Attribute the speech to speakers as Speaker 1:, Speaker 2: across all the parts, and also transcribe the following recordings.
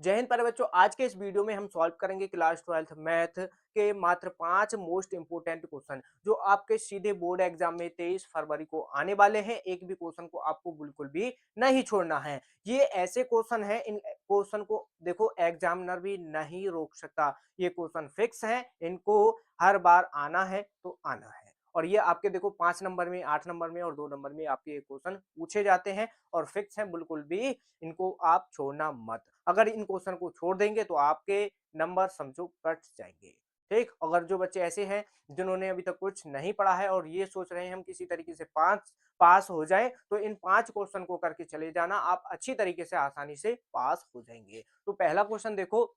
Speaker 1: जय हिंद प्यारे बच्चों। आज के इस वीडियो में हम सॉल्व करेंगे क्लास 12th मैथ के मात्र 5 मोस्ट इंपोर्टेंट क्वेश्चन जो आपके सीधे बोर्ड एग्जाम में 23 फरवरी को आने वाले हैं। एक भी क्वेश्चन को आपको बिल्कुल भी नहीं छोड़ना है। ये ऐसे क्वेश्चन हैं, इन क्वेश्चन को देखो एग्जामिनर भी नहीं रोक सकता। ये क्वेश्चन फिक्स है, इनको हर बार आना है तो आना है। और ये आपके देखो 5 नंबर में, 8 नंबर में और 2 नंबर में आपके ये क्वेश्चन पूछे जाते हैं और फिक्स है, बिल्कुल भी इनको आप छोड़ना मत। अगर इन क्वेश्चन को छोड़ देंगे तो आपके नंबर समझो कट जाएंगे। ठीक, अगर जो बच्चे ऐसे हैं जिन्होंने अभी तक कुछ नहीं पढ़ा है और ये सोच रहे हैं हम किसी तरीके से पास पास हो जाएं, तो इन 5 क्वेश्चन को करके चले जाना, आप अच्छी तरीके से आसानी से पास हो जाएंगे। तो पहला क्वेश्चन देखो,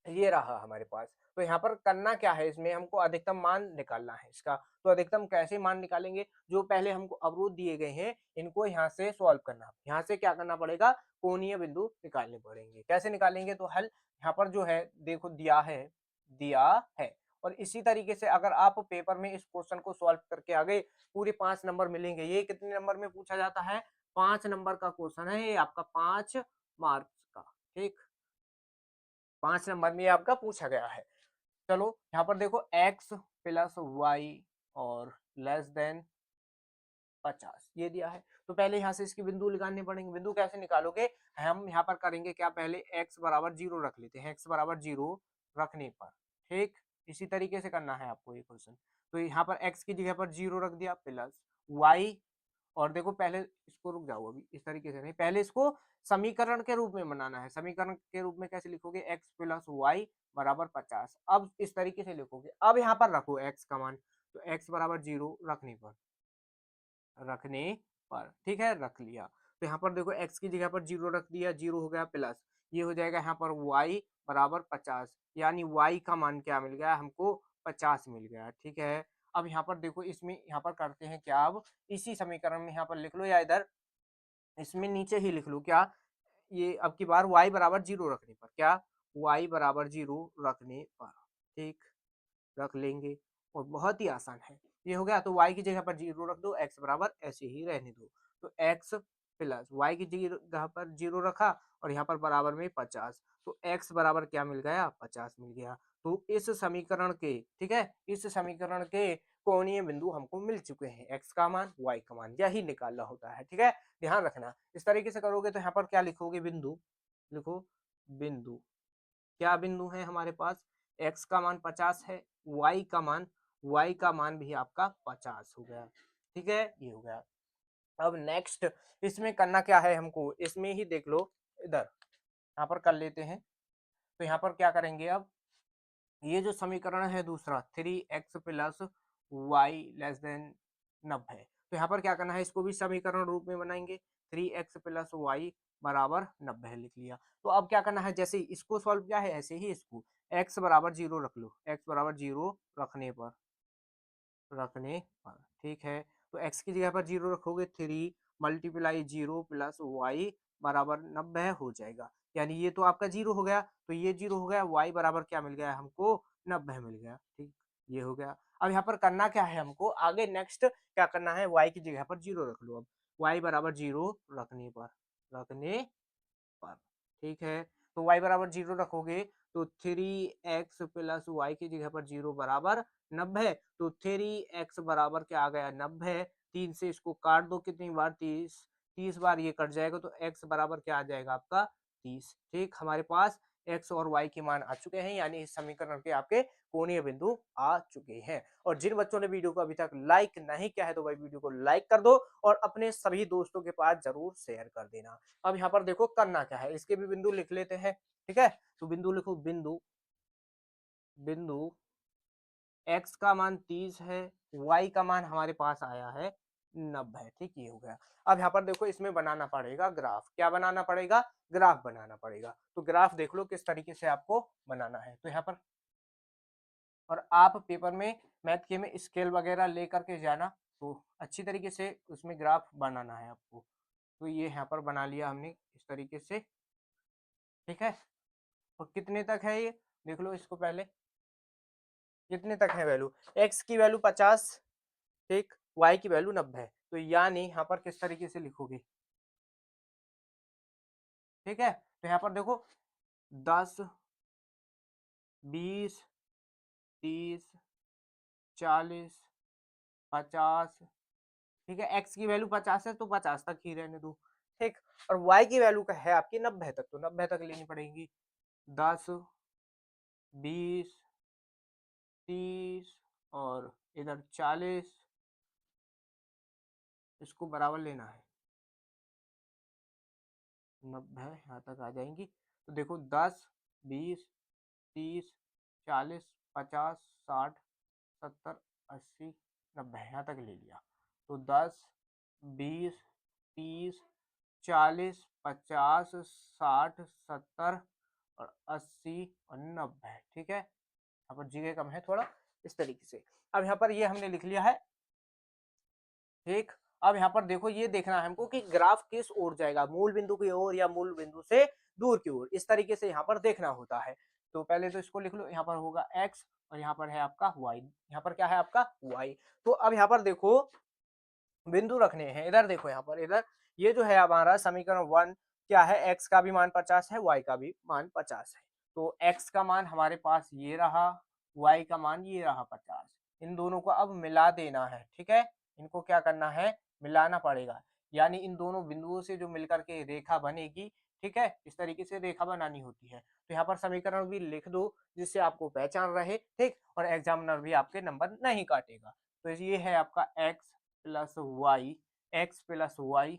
Speaker 1: ये रहा हमारे पास। तो यहाँ पर करना क्या है, इसमें हमको अधिकतम मान निकालना है इसका। तो अधिकतम कैसे मान निकालेंगे, जो पहले हमको अवरोध दिए गए हैं इनको यहाँ से सॉल्व करना। यहाँ से क्या करना पड़ेगा, कोणीय बिंदु निकालने पड़ेंगे। कैसे निकालेंगे, तो हल यहाँ पर जो है देखो दिया है। और इसी तरीके से अगर आप पेपर में इस क्वेश्चन को सॉल्व करके आ गए, पूरे 5 नंबर मिलेंगे। ये कितने नंबर में पूछा जाता है, 5 नंबर का क्वेश्चन है ये आपका, 5 मार्क्स का। ठीक, 5 नंबर में ये आपका पूछा गया है। चलो यहाँ पर देखो x प्लस वाई और लेस देन 50 ये दिया है। तो पहले यहाँ से इसकी बिंदु निकालने पड़ेंगे। बिंदु कैसे निकालोगे, हम यहाँ पर करेंगे क्या, पहले x बराबर 0 रख लेते हैं। x बराबर 0 रखने पर, ठीक, इसी तरीके से करना है आपको ये क्वेश्चन। तो यहाँ पर x की जगह पर 0 रख दिया, प्लस y। और देखो पहले इसको, रुक जाओ अभी, इस तरीके से नहीं, पहले इसको समीकरण के रूप में बनाना है। समीकरण के रूप में कैसे लिखोगे, x प्लस वाई बराबर 50। अब इस तरीके से लिखोगे। अब यहाँ पर रखो x का मान, तो x बराबर 0 रखने पर ठीक है, रख लिया। तो यहाँ पर देखो x की जगह पर 0 रख दिया, 0 हो गया, प्लस ये हो जाएगा यहाँ पर y बराबर 50, यानी y का मान क्या मिल गया हमको, 50 मिल गया। ठीक है, अब यहाँ पर देखो, इसमें यहाँ पर करते हैं क्या, अब इसी समीकरण में यहाँ पर लिख लो या इधर इसमें नीचे ही लिख लो क्या, ये अब की बार y बराबर 0 रखने पर क्या, y बराबर 0 रखने पर, ठीक, रख लेंगे। और बहुत ही आसान है, ये हो गया। तो y की जगह पर 0 रख दो, x बराबर ऐसे ही रहने दो। तो x प्लस y की जगह पर 0 रखा और यहाँ पर बराबर में 50। तो x बराबर क्या मिल गया, 50 मिल गया। तो इस समीकरण के, ठीक है, इस समीकरण के कोणीय बिंदु हमको मिल चुके हैं, x का मान, y का मान, यही निकालना होता है। ठीक है, ध्यान रखना। इस तरीके से करोगे तो यहाँ पर क्या लिखोगे, बिंदु लिखो। बिंदु क्या बिंदु है हमारे पास, x का मान 50 है, y का मान भी आपका 50 हो गया। ठीक है, ये हो गया। अब नेक्स्ट इसमें करना क्या है हमको, इसमें ही देख लो, इधर यहाँ पर कर लेते हैं। तो यहाँ पर क्या करेंगे, अब ये जो समीकरण है दूसरा, 3x plus Y less then 90, तो यहाँ पर क्या करना है, इसको भी समीकरण रूप में बनाएंगे। 3x प्लस वाई बराबर 90 लिख लिया। तो अब क्या करना है, जैसे इसको सॉल्व किया है ऐसे ही इसको, x बराबर 0 रख लो, x बराबर 0 रखने पर, ठीक है। तो x की जगह पर 0 रखोगे, 3 मल्टीप्लाई 0 प्लस वाई बराबर 90 हो जाएगा। यानी ये तो आपका 0 हो गया, तो ये 0 हो गया, y बराबर क्या मिल गया हमको, 90 मिल गया। ठीक, ये हो गया। अब यहाँ पर करना क्या है हमको, आगे नेक्स्ट क्या करना है, y की जगह पर 0 रख लो। अब y बराबर 0 रखने पर, ठीक है। तो y बराबर 0 रखोगे, तो 3x प्लस वाई की जगह पर 0 बराबर 90। तो 3x बराबर क्या आ गया, 90। 3 से इसको काट दो, कितनी बार, 30, 30 बार ये कट जाएगा, तो x बराबर क्या आ जाएगा आपका, 30। ठीक, हमारे पास x और y के मान आ चुके हैं, यानी इस समीकरण के आपके कोणीय बिंदु आ चुके हैं। और जिन बच्चों ने वीडियो को अभी तक लाइक नहीं किया है, तो भाई वीडियो को लाइक कर दो और अपने सभी दोस्तों के पास जरूर शेयर कर देना। अब यहाँ पर देखो करना क्या है, इसके भी बिंदु लिख लेते हैं। ठीक है, तो बिंदु लिखो, बिंदु बिंदु x का मान 30 है, y का मान हमारे पास आया है 90। ठीक, ये हो गया। अब यहाँ पर देखो, इसमें बनाना पड़ेगा ग्राफ। क्या बनाना पड़ेगा, ग्राफ बनाना पड़ेगा। तो ग्राफ देख लो किस तरीके से आपको बनाना है। तो यहाँ पर, और आप पेपर में मैथ के में स्केल वगैरह लेकर के जाना, तो अच्छी तरीके से उसमें ग्राफ बनाना है आपको। तो ये यहाँ पर बना लिया हमने इस तरीके से। ठीक है, और कितने तक है ये, देख लो इसको पहले, कितने तक है वैल्यू, x की वैल्यू 50, ठीक, y की वैल्यू 90। तो यानी यहाँ पर किस तरीके से लिखोगे, ठीक है। तो यहाँ पर देखो 10, 20, 30, 40, 50। ठीक है, एक्स की वैल्यू 50 है तो 50 तक ही रहने दो। ठीक, और वाई की वैल्यू का है आपकी 90 तक, तो 90 तक लेनी पड़ेगी। 10, 20, 30 और इधर 40, इसको बराबर लेना है। 90 यहाँ तक आ जाएंगी। तो देखो 10, 20, 30, 40, 50, 60, 70, 80, 90 यहाँ तक ले लिया। तो 10, 20, 30, 40, 50, 60, 70 और 80 और 90। ठीक है, यहाँ पर जगह कम है थोड़ा, इस तरीके से। अब यहाँ पर ये हमने लिख लिया है। ठीक, अब यहाँ पर देखो ये देखना है हमको कि ग्राफ किस ओर जाएगा, मूल बिंदु की ओर या मूल बिंदु से दूर की ओर, इस तरीके से यहाँ पर देखना होता है। तो पहले तो इसको लिख लो, यहाँ पर होगा x और यहाँ पर है आपका y, यहाँ पर क्या है आपका y। तो अब यहाँ पर देखो बिंदु रखने हैं, इधर देखो, यहाँ पर इधर ये जो है हमारा समीकरण 1 क्या है, x का भी मान 50 है, y का भी मान 50 है। तो x का मान हमारे पास ये रहा, y का मान ये रहा 50। इन दोनों को अब मिला देना है। ठीक है, इनको क्या करना है, मिलाना पड़ेगा, यानी इन दोनों बिंदुओं से जो मिलकर के रेखा बनेगी। ठीक है, इस तरीके से रेखा बनानी होती है। तो यहाँ पर समीकरण भी लिख दो जिससे आपको पहचान रहे। ठीक, और एग्जामिनर भी आपके नंबर नहीं काटेगा। तो ये है आपका x plus Y, X plus Y,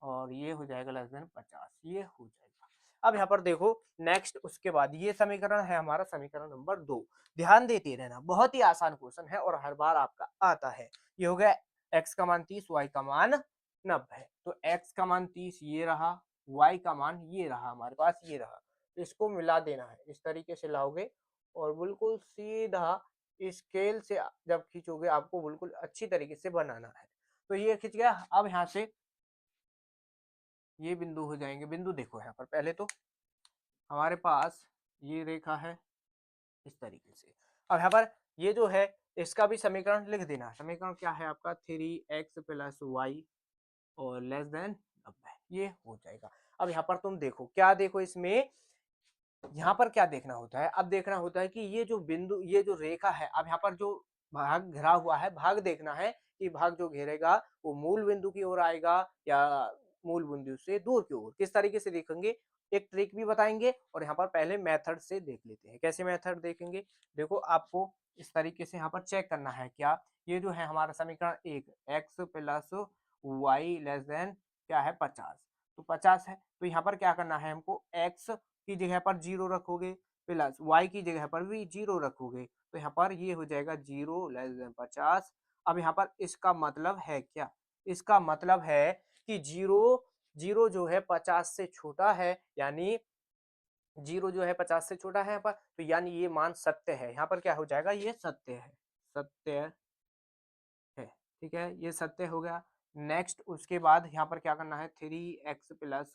Speaker 1: और ये हो जाएगा लेस देन 50, ये हो जाएगा। अब यहाँ पर देखो नेक्स्ट, उसके बाद ये समीकरण है हमारा समीकरण नंबर 2। ध्यान देते रहना, बहुत ही आसान क्वेश्चन है और हर बार आपका आता है। ये हो गया x का मान 30, y का मान 90। तो x का मान 30 ये रहा, y का मान ये रहा, हमारे पास ये रहा। इसको मिला देना है, इस तरीके से लाओगे और बिल्कुल सीधा स्केल से जब खींचोगे आपको बिल्कुल अच्छी तरीके से बनाना है। तो ये खिंच गया। अब यहाँ से ये बिंदु हो जाएंगे, बिंदु देखो यहाँ पर पहले तो हमारे पास ये रेखा है इस तरीके से। अब यहाँ पर ये जो है इसका भी समीकरण लिख देना। समीकरण क्या है आपका, 3x प्लस वाई और लेस देन 90, ये हो जाएगा। अब यहाँ पर तुम देखो, क्या देखो इसमें, यहाँ पर क्या देखना होता है, अब देखना होता है कि ये जो बिंदु, ये जो रेखा है, अब यहाँ पर जो भाग घिरा हुआ है, भाग देखना है कि भाग जो घेरेगा वो मूल बिंदु की ओर आएगा या मूल बिंदु से दूर की ओर। किस तरीके से देखेंगे, एक ट्रिक भी बताएंगे और यहाँ पर पहले मेथड से देख लेते हैं। कैसे मेथड देखेंगे, देखो आपको इस तरीके से यहाँ पर चेक करना है। क्या, ये जो है हमारा समीकरण एक, X plus Y less than क्या है 50। तो 50 है, तो यहाँ पर क्या करना है हमको, एक्स की जगह पर 0 रखोगे प्लस y की जगह पर भी 0 रखोगे, तो यहाँ पर ये हो जाएगा 0 लेस देन 50। अब यहाँ पर इसका मतलब है क्या, इसका मतलब है कि 0 0 जो है 50 से छोटा है, यानी 0 जो है 50 से छोटा है यहाँ पर, तो यानी ये मान सत्य है। यहाँ पर क्या हो जाएगा, ये सत्य है, सत्य है। ठीक है, ये सत्य हो गया। नेक्स्ट उसके बाद यहाँ पर क्या करना है, 3x प्लस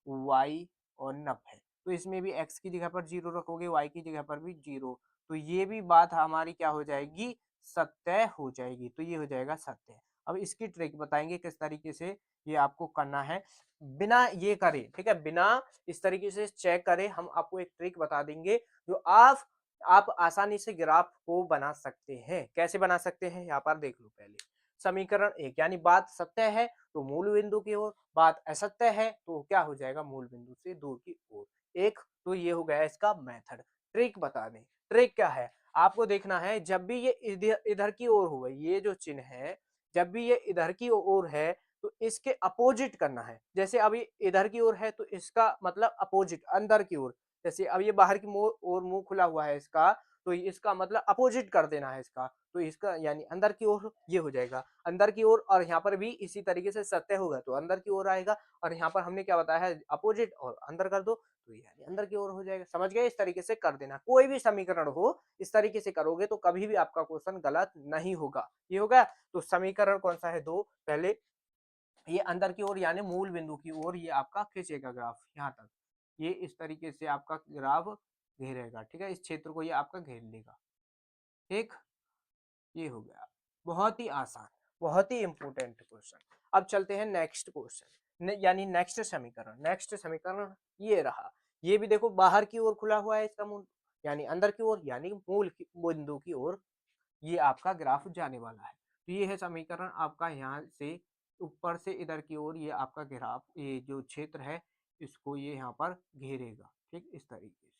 Speaker 1: वाई और 90। तो इसमें भी x की जगह पर 0 रखोगे, y की जगह पर भी 0, तो ये भी बात हमारी क्या हो जाएगी, सत्य हो जाएगी। तो ये हो जाएगा सत्य। अब इसकी ट्रिक बताएंगे किस तरीके से ये आपको करना है, बिना ये करे। ठीक है, बिना इस तरीके से चेक करे हम आपको एक ट्रिक बता देंगे जो आप आसानी से ग्राफ को बना सकते हैं। कैसे बना सकते हैं, यहाँ पर देख लो। पहले समीकरण एक, यानी बात सत्य है तो मूल बिंदु की ओर, बात असत्य है तो क्या हो जाएगा, मूल बिंदु से दूर की ओर। एक तो ये हो गया इसका मेथड। ट्रिक बता दें, ट्रिक क्या है, आपको देखना है जब भी ये इधर इधर की ओर हो, ये जो चिन्ह है जब भी ये इधर की ओर है तो इसके अपोजिट करना है। जैसे अभी इधर की ओर है तो इसका मतलब अपोजिट, अंदर की ओर। जैसे अब ये बाहर की ओर मुंह खुला हुआ है इसका, तो इसका मतलब अपोजिट कर देना है इसका। तो इसका यानी अंदर की ओर ये हो जाएगा, अंदर की ओर। और यहाँ पर भी इसी तरीके से सत्य होगा तो अंदर की ओर आएगा, और यहाँ पर हमने क्या बताया है, अपोजिट और अंदर कर दो तो यानी अंदर की ओर हो जाएगा। समझ गए, इस तरीके से कर देना। कोई भी समीकरण हो इस तरीके से करोगे तो कभी भी आपका क्वेश्चन गलत नहीं होगा। ये हो गया। तो समीकरण कौन सा है, दो। पहले ये अंदर की ओर यानी मूल बिंदु की ओर ये आपका खींचेगा ग्राफ यहाँ तक, ये इस तरीके से आपका ग्राफ घेरेगा। ठीक है, इस क्षेत्र को ये आपका घेर लेगा। ठीक, ये हो गया। बहुत ही आसान, बहुत ही इंपॉर्टेंट क्वेश्चन। अब चलते हैं नेक्स्ट क्वेश्चन, यानी नेक्स्ट समीकरण। नेक्स्ट समीकरण ये रहा, ये भी देखो बाहर की ओर खुला हुआ है इसका मुंह, यानी अंदर की ओर, यानी मूल की बिंदु की ओर ये आपका ग्राफ जाने वाला है। तो ये है समीकरण आपका, यहाँ से ऊपर से इधर की ओर ये आपका ग्राफ, ये जो क्षेत्र है इसको ये यहाँ पर घेरेगा, ठीक इस तरीके से।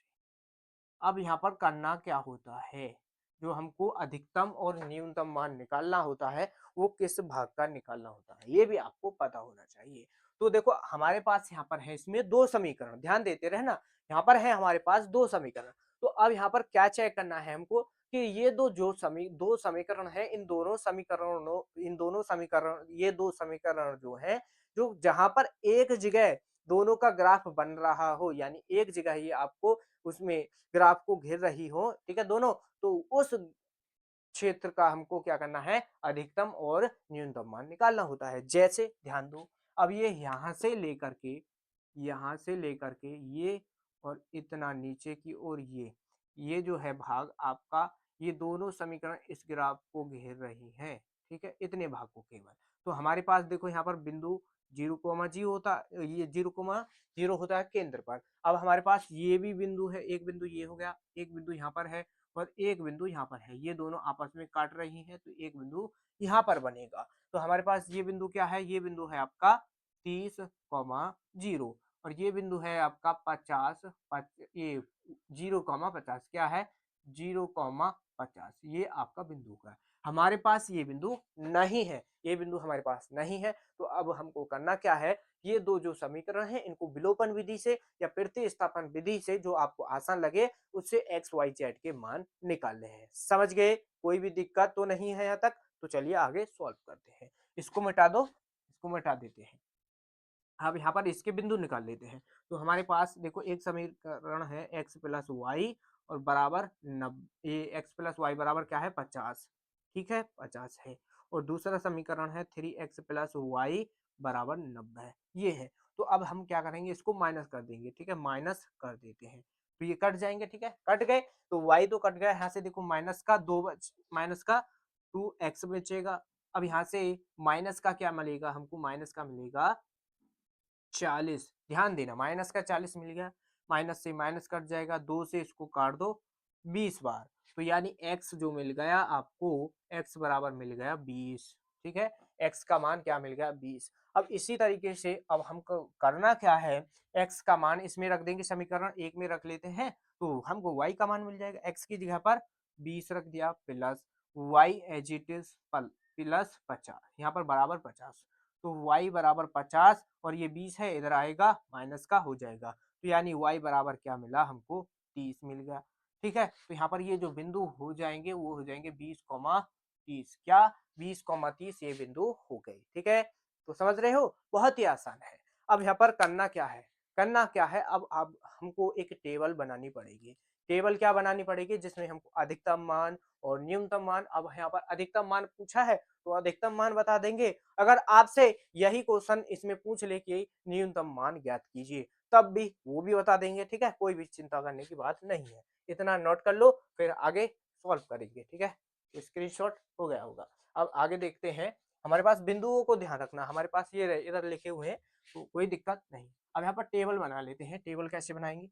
Speaker 1: अब यहाँ पर करना क्या होता है, जो हमको अधिकतम और न्यूनतम मान निकालना होता है वो किस भाग का निकालना होता है, ये भी आपको पता होना चाहिए। तो देखो हमारे पास यहाँ पर है इसमें दो समीकरण, ध्यान देते रहना, यहाँ पर है हमारे पास दो समीकरण। तो अब यहाँ पर क्या चेक करना है हमको कि ये दो समीकरण है, इन दोनों समीकरण, ये दो समीकरण जो है, जो जहां पर एक जगह दोनों का ग्राफ बन रहा हो, यानी एक जगह ये आपको उसमें ग्राफ को घेर रही हो, ठीक है दोनों, तो उस क्षेत्र का हमको क्या करना है, अधिकतम और न्यूनतम मान निकालना होता है। जैसे ध्यान दो, अब ये यहाँ से लेकर के ये और इतना नीचे की ओर ये जो है भाग आपका, ये दोनों समीकरण इस ग्राफ को घेर रही हैं, ठीक है, इतने भाग को केवल। तो हमारे पास देखो यहाँ पर बिंदु 0,0 होता, ये 0,0 होता है केंद्र पर। अब हमारे पास ये भी बिंदु है, एक बिंदु ये हो गया, एक बिंदु यहाँ पर है और एक बिंदु यहाँ पर है, ये दोनों आपस में काट रही हैं, तो एक बिंदु यहाँ पर बनेगा। तो हमारे पास ये बिंदु क्या है, ये बिंदु है आपका 30,0 और ये बिंदु है आपका 50, ये 0,50 क्या है, 0,50, ये आपका बिंदु का है। हमारे पास ये बिंदु नहीं है, ये बिंदु हमारे पास नहीं है। तो अब हमको करना क्या है, ये दो जो समीकरण है इनको विलोपन विधि से या प्रतिस्थापन विधि से, जो आपको आसान लगे, उससे एक्स वाई जेड के मान निकालने हैं। समझ गए, कोई भी दिक्कत तो नहीं है यहाँ तक? तो चलिए आगे सॉल्व करते हैं। इसको मिटा दो, इसको मिटा देते हैं। अब यहाँ पर इसके बिंदु निकाल लेते हैं। तो हमारे पास देखो एक समीकरण है एक्स प्लस वाई और बराबर एक्स प्लस वाई बराबर क्या है 50, ठीक है 50 है। और दूसरा समीकरण है 3x प्लस वाई बराबर 90, ये है। तो अब हम क्या करेंगे, इसको माइनस कर देंगे, ठीक है, माइनस कर देते हैं। तो ये कट जाएंगे, ठीक है, कट गए। तो y तो कट गया, यहाँ से देखो माइनस का 2x बचेगा। अब यहाँ से माइनस का क्या मिलेगा हमको, माइनस का मिलेगा 40, ध्यान देना, माइनस का 40 मिल गया। माइनस से माइनस कट जाएगा, 2 से इसको काट दो 20 बार, तो यानी x जो मिल गया आपको, x बराबर मिल गया 20, ठीक है, x का मान क्या मिल गया 20। अब इसी तरीके से अब हमको करना क्या है, x का मान इसमें रख देंगे, समीकरण एक में रख लेते हैं, तो हमको y का मान मिल जाएगा। x की जगह पर 20 रख दिया plus y as it is plus 50, यहाँ पर बराबर 50। तो y बराबर 50 और ये 20 है, इधर आएगा माइनस का हो जाएगा, तो यानी y बराबर क्या मिला हमको 30 मिल गया, ठीक है। तो यहाँ पर ये जो बिंदु हो जाएंगे वो हो जाएंगे 20,30, क्या 20,30 ये बिंदु हो गए, ठीक है। तो समझ रहे हो, बहुत ही आसान है। अब यहाँ पर करना क्या है, अब हमको एक टेबल बनानी पड़ेगी। टेबल क्या बनानी पड़ेगी, जिसमें हमको अधिकतम मान और न्यूनतम मान, अब यहाँ पर अधिकतम मान पूछा है तो अधिकतम मान बता देंगे। अगर आपसे यही क्वेश्चन इसमें पूछ ले कि न्यूनतम मान ज्ञात कीजिए, तब भी वो भी बता देंगे, ठीक है, कोई भी चिंता करने की बात नहीं है। इतना नोट कर लो, फिर आगे सॉल्व करेंगे, ठीक है। स्क्रीनशॉट हो गया होगा। अब आगे देखते हैं, हमारे पास बिंदुओं को ध्यान रखना, हमारे पास ये इधर लिखे हुए हैं, तो कोई दिक्कत नहीं। अब यहाँ पर टेबल बना लेते हैं। टेबल कैसे बनाएंगे,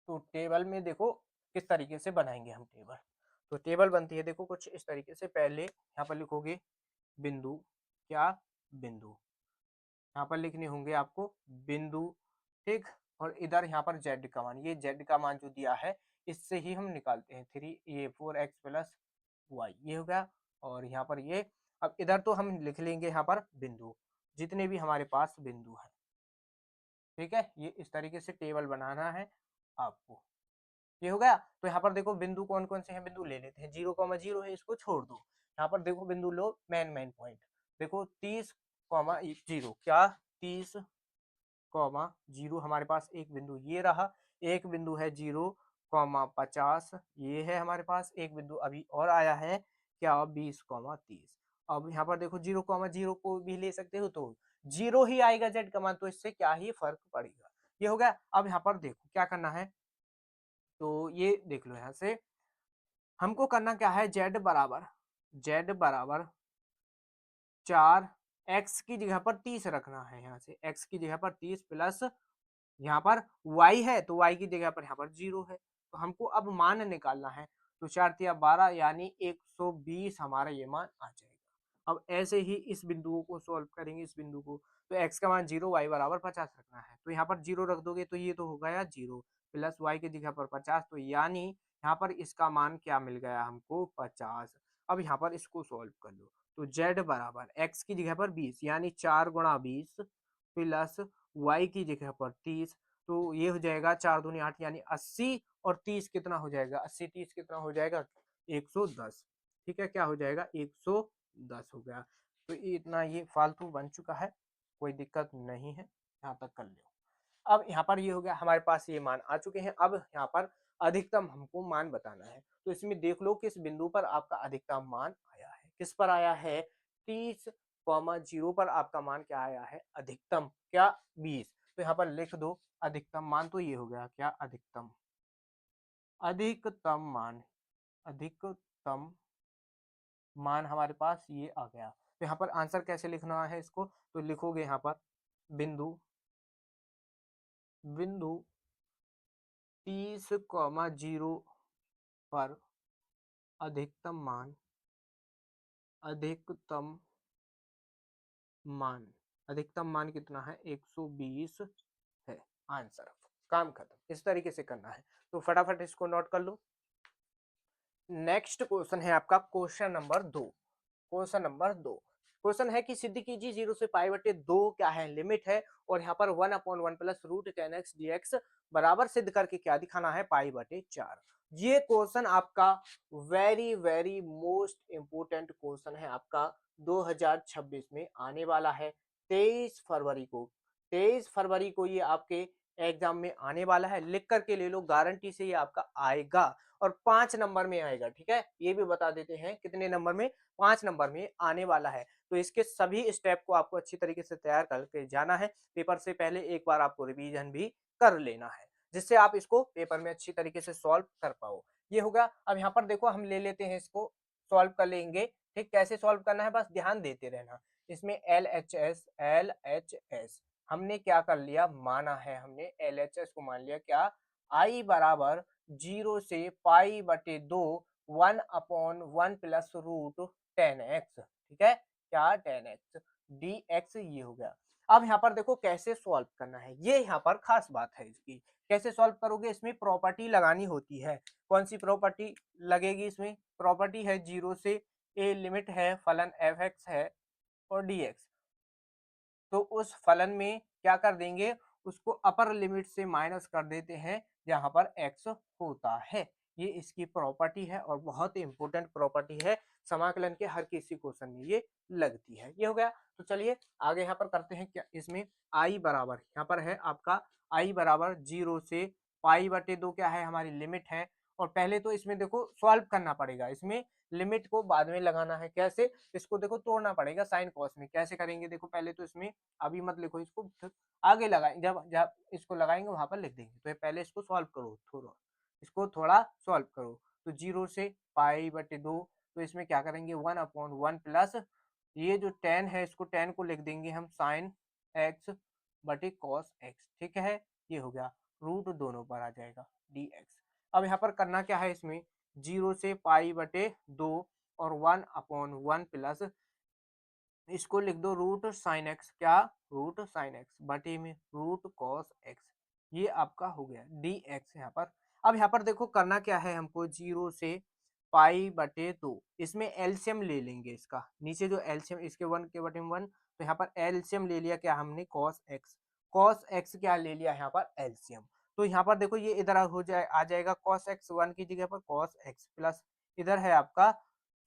Speaker 1: तो टेबल में देखो किस तरीके से बनाएंगे हम टेबल। तो टेबल बनती है देखो कुछ इस तरीके से, पहले यहाँ पर लिखोगे बिंदु, क्या बिंदु, यहाँ पर लिखने होंगे आपको बिंदु, ठीक। और इधर यहाँ पर जेड का मान, ये जेड का मान जो दिया है इससे ही हम निकालते हैं, 4x प्लस वाई, ये हो गया। और यहाँ पर ये, अब इधर तो हम लिख लेंगे यहाँ पर बिंदु, जितने भी हमारे पास बिंदु है, ठीक है। ये इस तरीके से टेबल बनाना है आपको, ये हो गया। तो यहाँ पर देखो बिंदु कौन कौन से हैं, बिंदु ले लेते हैं। 0,0 है, इसको छोड़ दो। यहाँ पर देखो बिंदु लो, मेन पॉइंट देखो, 30,0, क्या 30,0 हमारे पास एक बिंदु ये रहा। एक बिंदु है 0,50, ये है हमारे पास। एक बिंदु अभी और आया है, क्या 20,30। अब यहाँ पर देखो 0,0 को भी ले सकते हो, तो 0 ही आएगा जेड का मान, तो इससे क्या ही फर्क पड़ेगा, ये हो गया। अब यहाँ पर देखो क्या करना है, तो ये देख लो, यहाँ से हमको करना क्या है, z बराबर 4, x की जगह पर 30 रखना है। यहाँ से x की जगह पर 30 प्लस यहाँ पर y है तो y की जगह पर यहाँ पर 0 है। तो हमको अब मान निकालना है। तो 4 तिया 12 यानी 120 हमारा ये मान आ जाएगा। अब ऐसे ही इस बिंदुओं को सॉल्व करेंगे, इस बिंदु को। तो x का मान 0, y बराबर 50 रखना है। तो यहाँ पर 0 रख दोगे तो ये तो हो गया 0 प्लस y की जगह पर 50, तो यानी यहाँ पर इसका मान क्या मिल गया हमको 50। अब यहाँ पर इसको सॉल्व कर लो। तो z बराबर x की जगह पर 20 यानी 4 गुणा 20 प्लस y की जगह पर 30। तो ये हो जाएगा 4 दूनी 8 यानी 80 और 30 कितना हो जाएगा, 80 30 कितना हो जाएगा 110। ठीक है, क्या हो जाएगा 110 हो गया। तो ये इतना ये फालतू बन चुका है, कोई दिक्कत नहीं है, यहाँ तक कर लो। अब यहाँ पर ये हो गया, हमारे पास ये मान आ चुके हैं। अब यहाँ पर अधिकतम हमको मान बताना है। तो इसमें देख लो किस बिंदु पर आपका अधिकतम मान आया है, किस पर आया है 30,0 पर आपका मान क्या आया है अधिकतम, क्या 20। तो यहाँ पर लिख दो अधिकतम मान, तो ये हो गया क्या अधिकतम, अधिकतम मान, अधिकतम मान हमारे पास ये आ गया। तो यहाँ पर आंसर कैसे लिखना है इसको, तो लिखोगे यहाँ पर बिंदु, बिंदु 30,0 पर अधिकतम मान, अधिकतम मान, अधिकतम मान कितना है 120 है। आंसर, काम खत्म। इस तरीके से करना है। तो फटाफट इसको नोट कर लो। नेक्स्ट क्वेश्चन है आपका question number 2। Question number 2 question है कि सिद्ध कीजिए 0 से पाई बटे 2 क्या है लिमिट है, और यहाँ पर 1/1 प्लस रूट 10x dx बराबर सिद्ध करके क्या दिखाना है पाई बटे 4। ये क्वेश्चन आपका very very most important question है आपका 2026 में आने वाला है। 23 फरवरी को, 23 फरवरी को ये आपके एग्जाम में आने वाला है। लिख करके ले लो, गारंटी से ये आपका आएगा और 5 नंबर में आएगा। ठीक है, ये भी बता देते हैं कितने नंबर में, 5 नंबर में आने वाला है। तो इसके सभी स्टेप को आपको अच्छी तरीके से तैयार करके जाना है। पेपर से पहले एक बार आपको रिवीजन भी कर लेना है, जिससे आप इसको पेपर में अच्छी तरीके से सॉल्व कर पाओ। ये होगा। अब यहाँ पर देखो हम ले लेते हैं इसको, सॉल्व कर लेंगे। ठीक, कैसे सॉल्व करना है बस ध्यान देते रहना। इसमें एल एच एस हमने क्या कर लिया, माना है हमने LHS को मान लिया क्या, आई बराबर 0 से पाई बटे 2 1/1 प्लस रूट 10x। ठीक है, क्या 10x dx ये हो गया। अब यहाँ पर देखो कैसे सॉल्व करना है, ये यहाँ पर खास बात है इसकी। कैसे सॉल्व करोगे, इसमें प्रॉपर्टी लगानी होती है। कौन सी प्रॉपर्टी लगेगी इसमें, प्रॉपर्टी है 0 से a लिमिट है फलन fx है और dx। तो उस फलन में क्या कर देंगे, उसको अपर लिमिट से माइनस कर देते हैं जहां पर x होता है। ये इसकी प्रॉपर्टी है और बहुत ही इंपॉर्टेंट प्रॉपर्टी है, समाकलन के हर किसी क्वेश्चन में ये लगती है। ये हो गया। तो चलिए आगे यहाँ पर करते हैं क्या, इसमें आई बराबर, यहाँ पर है आपका आई बराबर 0 से पाई बटे 2 क्या है हमारी लिमिट है। और पहले तो इसमें देखो सॉल्व करना पड़ेगा, इसमें लिमिट को बाद में लगाना है। कैसे, इसको देखो तोड़ना पड़ेगा साइन कॉस में। कैसे करेंगे देखो, पहले तो इसमें अभी मत लिखो इसको, आगे लगाएंगे, जब जब इसको लगाएंगे वहां पर लिख देंगे। तो पहले इसको सॉल्व करो, थोड़ा इसको थोड़ा सॉल्व करो। तो 0 से पाई बटे 2, तो इसमें क्या करेंगे 1/1 प्लस ये जो 10 है इसको 10 को लिख देंगे हम साइन एक्स बटे कॉस एक्स। ठीक है, ये हो गया, रूट दोनों पर आ जाएगा dx। अब यहाँ पर करना क्या है, इसमें 0 से पाई बटे 2 और 1/1 प्लस इसको लिख दो रूट साइन एक्स, क्या रूट साइन एक्स बटे में रूट कॉस एक्स। ये आपका हो गया डी एक्स यहाँ पर। अब यहाँ पर देखो करना क्या है हमको, 0 से पाई बटे 2, इसमें एलसीएम ले लेंगे इसका, नीचे जो एलसीएम इसके 1 के बटे में 1, तो यहाँ पर एलसीएम ले लिया क्या हमने कॉस एक्स, कॉस एक्स क्या ले लिया यहाँ पर एलसीएम। तो यहाँ पर देखो ये इधर हो जाए, आ जाएगा कॉस एक्स 1 की जगह पर कॉस एक्स प्लस इधर है आपका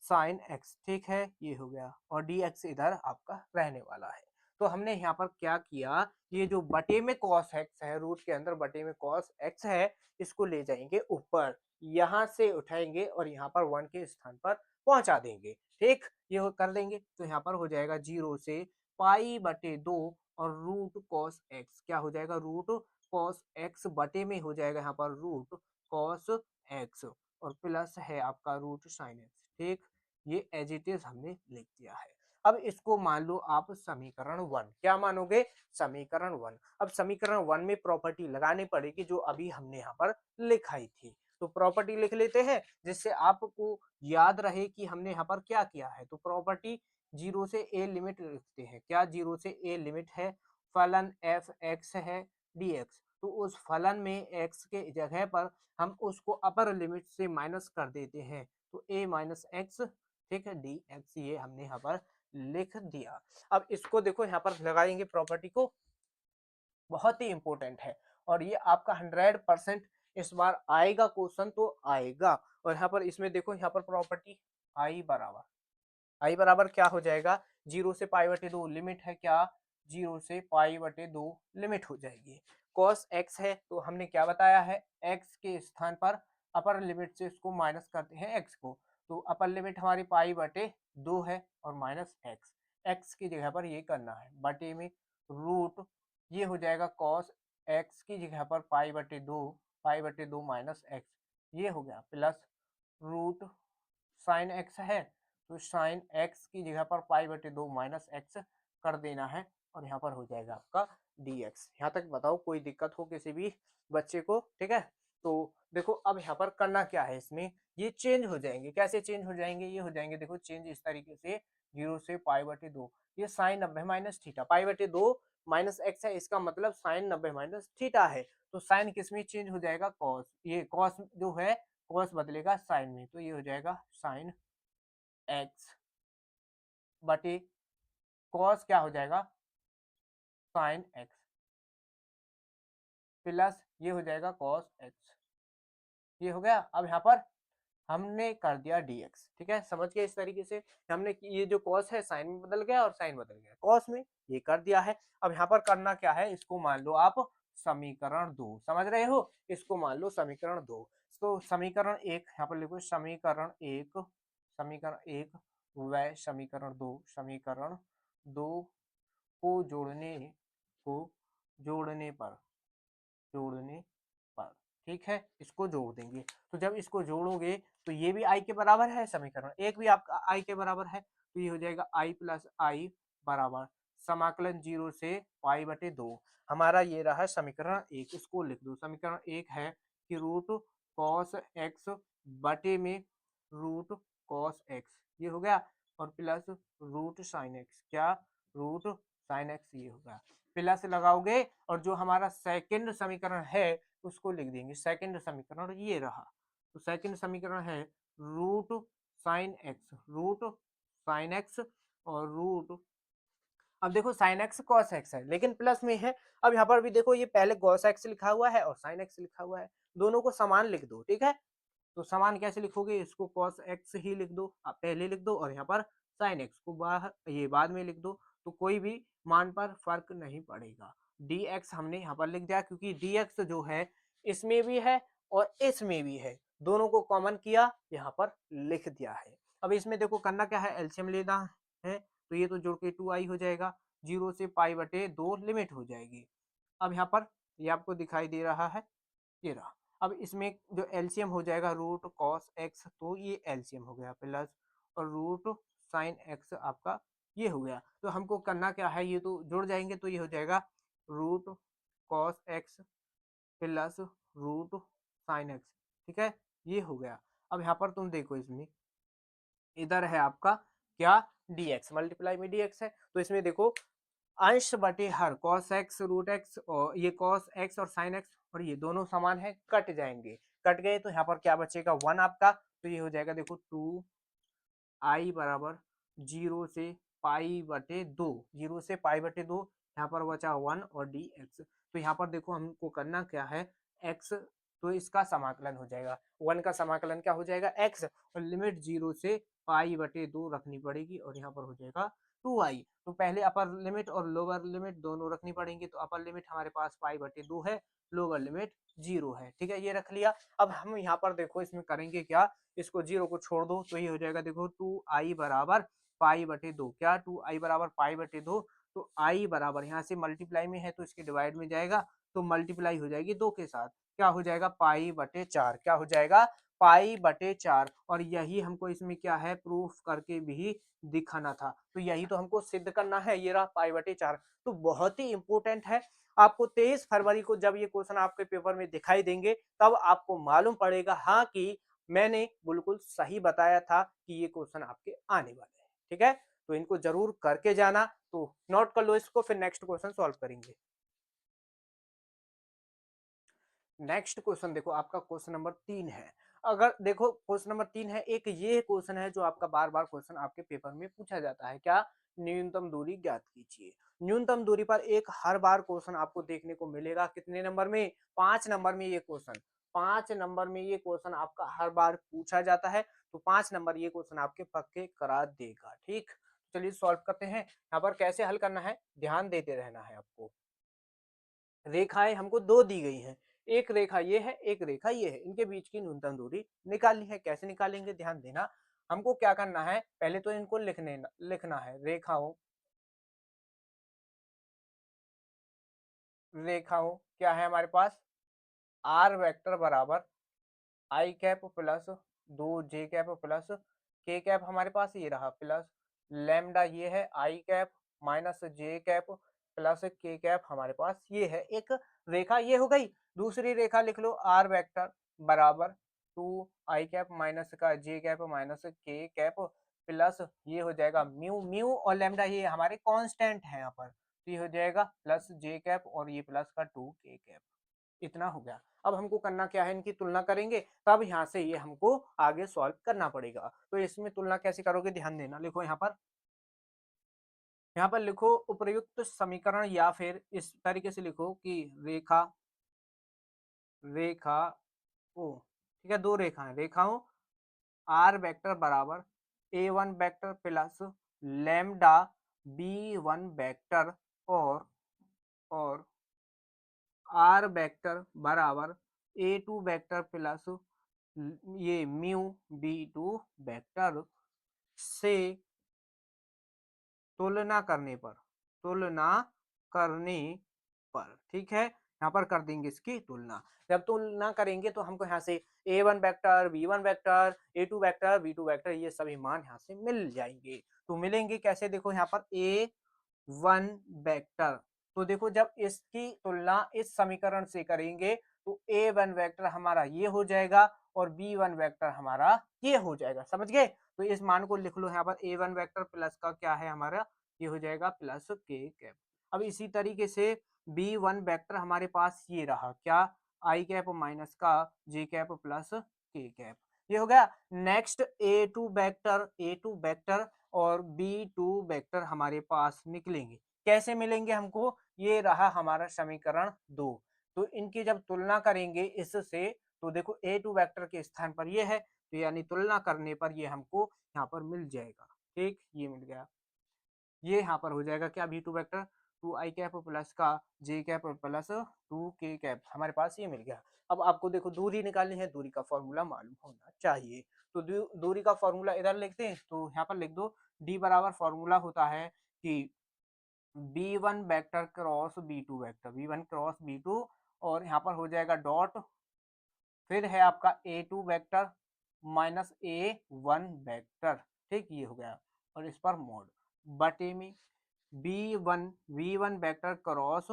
Speaker 1: साइन एक्स। ठीक है, ये हो गया और डी एक्स इधर आपका रहने वाला है। तो हमने यहाँ पर क्या किया, ये जो बटे में कॉस एक्स है, रूट के अंदर बटे में कॉस एक्स है, इसको ले जाएंगे ऊपर, यहाँ से उठाएंगे और यहाँ पर 1 के स्थान पर पहुंचा देंगे। ठीक, ये कर देंगे। तो यहाँ पर हो जाएगा 0 से पाई बटे 2 और रूट कॉस एक्स, क्या हो जाएगा रूट कॉस एक्स बटे में हो जाएगा यहाँ पर रूट कॉस एक्स और प्लस है आपका रूट साइन एक्स। ठीक, ये एज इट इज हमने लिख दिया है। अब इसको मान लो आप समीकरण 1, क्या मानोगे? समीकरण 1। अब समीकरण 1 में प्रॉपर्टी लगानी पड़ेगी जो अभी हमने यहाँ पर लिखाई थी। तो प्रॉपर्टी लिख लेते हैं जिससे आपको याद रहे कि हमने यहाँ पर क्या किया है। तो प्रॉपर्टी 0 से a लिमिट लिखते हैं। क्या 0 से a लिमिट है? फलन f x है dx। तो उस फलन में x के जगह पर हम उसको अपर लिमिट से माइनस कर देते हैं। तो a माइनस एक्स, ठीक है, dx ये हमने यहाँ पर लिख दिया। अब इसको देखो यहाँ पर लगाएंगे प्रॉपर्टी को, बहुत ही इंपॉर्टेंट है और ये आपका 100% इस बार आएगा, क्वेश्चन तो आएगा। और यहाँ पर इसमें देखो, यहाँ पर प्रॉपर्टी आई बराबर क्या हो जाएगा? 0 से पाई बटे 2 लिमिट है क्या? 0 से पाई बटे 2 लिमिट हो जाएगी। कॉस एक्स है तो हमने क्या बताया है? एक्स के स्थान पर अपर लिमिट से इसको माइनस करते हैं एक्स को। तो अपर लिमिट हमारी पाई बटे 2 है और माइनस एक्स, एक्स की जगह पर ये करना है बटे में रूट, ये हो जाएगा कॉस एक्स की जगह पर पाई बटे 2 माइनस एक्स, ये हो गया प्लस रूट साइन एक्स है तो साइन एक्स की जगह पर पाई बटे 2 माइनस एक्स कर देना है और यहाँ पर हो जाएगा आपका dx। यहाँ तक बताओ कोई दिक्कत हो किसी भी बच्चे को? ठीक है, तो देखो अब यहाँ पर करना क्या है, इसमें ये चेंज हो जाएंगे। कैसे चेंज हो जाएंगे? ये हो जाएंगे देखो चेंज इस तरीके से, 0 से पाई बटे 2, ये साइन 90 माइनस थीटा, पाई बटे 2 माइनस एक्स है, इसका मतलब साइन 90 माइनस थीटा है। तो साइन किस में चेंज हो जाएगा? कॉस, ये कॉस जो है कॉस बदलेगा साइन में, तो ये हो जाएगा साइन एक्स बटे कॉस क्या हो जाएगा? साइन एक्स प्लस ये हो जाएगा कॉस एक्स, ये हो गया। अब यहाँ पर हमने कर दिया dx, ठीक है, समझ गए? इस तरीके से हमने ये जो कॉस है साइन में बदल गया और साइन बदल गया कॉस में, ये कर दिया है। अब यहाँ पर करना क्या है, इसको मान लो आप समीकरण 2, समझ रहे हो? इसको मान लो समीकरण 2। तो समीकरण 1 यहाँ पर लिखो, समीकरण 1 व समीकरण 2 को जोड़ने पर, ठीक है, इसको जोड़ देंगे। तो जब इसको जोड़ोगे तो ये भी आई के बराबर है, समीकरण 1 भी आपका आई के बराबर है, तो ये हो जाएगा आई प्लस आई बराबर समाकलन 0 से पाई बटे 2। हमारा ये रहा समीकरण 1, इसको लिख दो। समीकरण 1 है कि रूट कॉस एक्स बटे में रूट कॉस एक्स, ये हो गया, और प्लस रूट साइन एक्स, क्या? रूट साइन एक्स, ये होगा। प्लस लगाओगे और जो हमारा सेकंड समीकरण है उसको लिख देंगे। सेकंड समीकरण ये रहा, तो सेकंड समीकरण है रूट साइन एक्स और रूट, अब देखो साइन एक्स कॉस एक्स है लेकिन प्लस में है। अब यहाँ पर भी देखो ये पहले कॉस एक्स लिखा हुआ है और साइन एक्स लिखा हुआ है, दोनों को समान लिख दो, ठीक है। तो समान कैसे लिखोगे? इसको cos x ही लिख दो, आप पहले लिख दो, और यहाँ पर sin x को बाहर ये बाद में लिख दो, तो कोई भी मान पर फर्क नहीं पड़ेगा। dx हमने यहाँ पर लिख दिया क्योंकि dx जो है इसमें भी है और इसमें भी है, दोनों को कॉमन किया, यहाँ पर लिख दिया है। अब इसमें देखो करना क्या है, एलसीएम लेना है, तो ये तो जोड़ के 2i हो जाएगा, 0 से पाई बटे 2 लिमिट हो जाएगी। अब यहाँ पर ये आपको दिखाई दे रहा है, ये रहा। अब इसमें जो एलसीएम हो जाएगा रूट कॉस एक्स, तो ये एलसीएम हो गया प्लस, और रूट साइन एक्स आपका ये हो गया। तो हमको करना क्या है, ये तो जुड़ जाएंगे, तो ये हो जाएगा root cos X plus root sine X, ठीक है, ये हो गया। अब यहाँ पर तुम देखो, इसमें इधर है आपका क्या? dx, मल्टीप्लाई में dx है, तो इसमें देखो अंश बटे हर, cos x रूट एक्स, और ये cos x और sin x, और ये दोनों समान है, कट जाएंगे, कट गए तो यहाँ पर क्या बचेगा? 1 आपका, तो ये हो जाएगा देखो 2i बराबर 0 से पाई बटे 2, 0 से पाई बटे 2, यहाँ पर बचा 1 और dx। तो यहाँ पर देखो हमको करना क्या है, x, तो इसका समाकलन हो जाएगा, 1 का समाकलन क्या हो जाएगा? x, और लिमिट 0 से पाई बटे 2 रखनी पड़ेगी, और यहाँ पर हो जाएगा 2i। तो पहले अपर लिमिट और लोअर लिमिट दोनों रखनी पड़ेंगी, तो अपर लिमिट हमारे पास पाई बटे 2 है, लोअर लिमिट 0 है, ठीक है, ये रख लिया। अब हम यहाँ पर देखो इसमें करेंगे क्या, इसको 0 को छोड़ दो, तो ये हो जाएगा देखो 2i बराबर पाई बटे 2, क्या? 2i बराबर पाई बटे 2, तो i बराबर यहाँ से मल्टीप्लाई में है तो इसके डिवाइड में जाएगा, तो मल्टीप्लाई हो जाएगी 2 के साथ, क्या हो जाएगा पाई बटे 4, क्या हो जाएगा पाई बटे 4। और यही हमको इसमें क्या है प्रूफ करके भी दिखाना था, तो यही तो हमको सिद्ध करना है, ये रहा पाई बटे 4। तो बहुत ही इंपॉर्टेंट है। आपको 23 फरवरी को जब ये क्वेश्चन आपके पेपर में दिखाई देंगे तब आपको मालूम पड़ेगा हाँ कि मैंने बिल्कुल सही बताया था कि ये क्वेश्चन आपके आने वाले हैं। ठीक है, तो इनको जरूर करके जाना। तो नोट कर लो इसको, फिर नेक्स्ट क्वेश्चन सॉल्व करेंगे। नेक्स्ट क्वेश्चन देखो, आपका क्वेश्चन नंबर 3 है। अगर देखो क्वेश्चन नंबर 3 है, एक ये क्वेश्चन है जो आपका बार बार क्वेश्चन आपके पेपर में पूछा जाता है, क्या न्यूनतम दूरी ज्ञात कीजिए। न्यूनतम दूरी पर एक हर बार क्वेश्चन आपको देखने को मिलेगा, कितने नंबर में 5 नंबर में ये क्वेश्चन, 5 नंबर में ये क्वेश्चन आपका हर बार पूछा जाता है। तो 5 नंबर ये क्वेश्चन आपके पक्के करा देगा। ठीक, चलिए सॉल्व करते हैं। यहाँ पर कैसे हल करना है ध्यान देते रहना है आपको। रेखाएं हमको दो दी गई हैं, एक रेखा ये है, एक रेखा ये है, इनके बीच की न्यूनतम दूरी निकालनी है। कैसे निकालेंगे ध्यान देना। हमको क्या करना है, पहले तो इनको लिखना है। रेखाओं क्या है हमारे पास, आर वेक्टर बराबर आई कैप प्लस 2 जे कैप प्लस के कैप, हमारे पास ये रहा प्लस लैम्डा ये है आई कैप माइनस जे कैप प्लस के कैप, हमारे पास ये है एक रेखा, ये हो गई। दूसरी रेखा लिख लो, आर वेक्टर बराबर 2 आई कैप माइनस का जे कैप माइनस के कैप प्लस ये हो जाएगा म्यू, म्यू और लैम्डा ये हमारे कांस्टेंट है यहाँ पर, तो ये हो जाएगा प्लस जे कैप और ये प्लस का 2 के कैप। इतना हो गया। अब हमको करना क्या है, इनकी तुलना करेंगे, तब यहाँ से ये हमको आगे सॉल्व करना पड़ेगा। तो इसमें तुलना कैसे करोगे ध्यान देना। लिखो यहाँ पर लिखो उपर्युक्त समीकरण, या फिर इस तरीके से लिखो कि रेखा रेखा ओ, ठीक है, दो रेखा है, रेखाओं आर वेक्टर बराबर A1 vector plus lambda B1 vector और आर वेक्टर बराबर A2 वेक्टर प्लस ये म्यू B2 वेक्टर से तुलना करने पर तुलना करने पर ठीक है, यहाँ पर कर देंगे इसकी तुलना। जब तुलना करेंगे तो हमको यहाँ से A1 vector, B1 vector, A2 vector, B2 vector ये सभी मान यहाँ से मिल जाएंगे। तो मिलेंगे कैसे, देखो यहाँ पर A1 वेक्टर, तो देखो जब इसकी तुलना इस समीकरण से करेंगे तो A1 वेक्टर हमारा ये हो जाएगा और B1 वेक्टर हमारा ये हो जाएगा, समझ गए। तो इस मान को लिख लो यहाँ पर, A1 वेक्टर प्लस का क्या है हमारा, ये हो जाएगा प्लस के कैप। अब इसी तरीके से B1 वेक्टर हमारे पास ये रहा, क्या आई कैप माइनस का जे कैप प्लस के कैप, ये हो गया। नेक्स्ट A2 वेक्टर और B2 वेक्टर हमारे पास निकलेंगे। कैसे मिलेंगे हमको, ये रहा हमारा समीकरण 2। तो इनकी जब तुलना करेंगे इससे, तो देखो A2 वेक्टर के स्थान पर ये है, तो यानी तुलना करने पर ये हमको यहाँ पर मिल जाएगा। ठीक, ये मिल गया। ये यहाँ पर हो जाएगा क्या, B2 वेक्टर 2 आई कैप प्लस का जे कैप प्लस 2 के कैप, हमारे पास ये मिल गया। अब आपको देखो दूरी निकालनी है, दूरी का फॉर्मूला मालूम होना चाहिए। तो दूरी का फॉर्मूला इधर लिखते हैं, तो यहाँ पर लिख दो डी बराबर फॉर्मूला होता है कि B1 vector cross B2 vector, B1 cross B2, और यहाँ पर हो जाएगा डॉट, फिर है आपका A2 vector minus A1 vector. ठीक, ये हो गया, और इस पर मोड बटे में B1 vector cross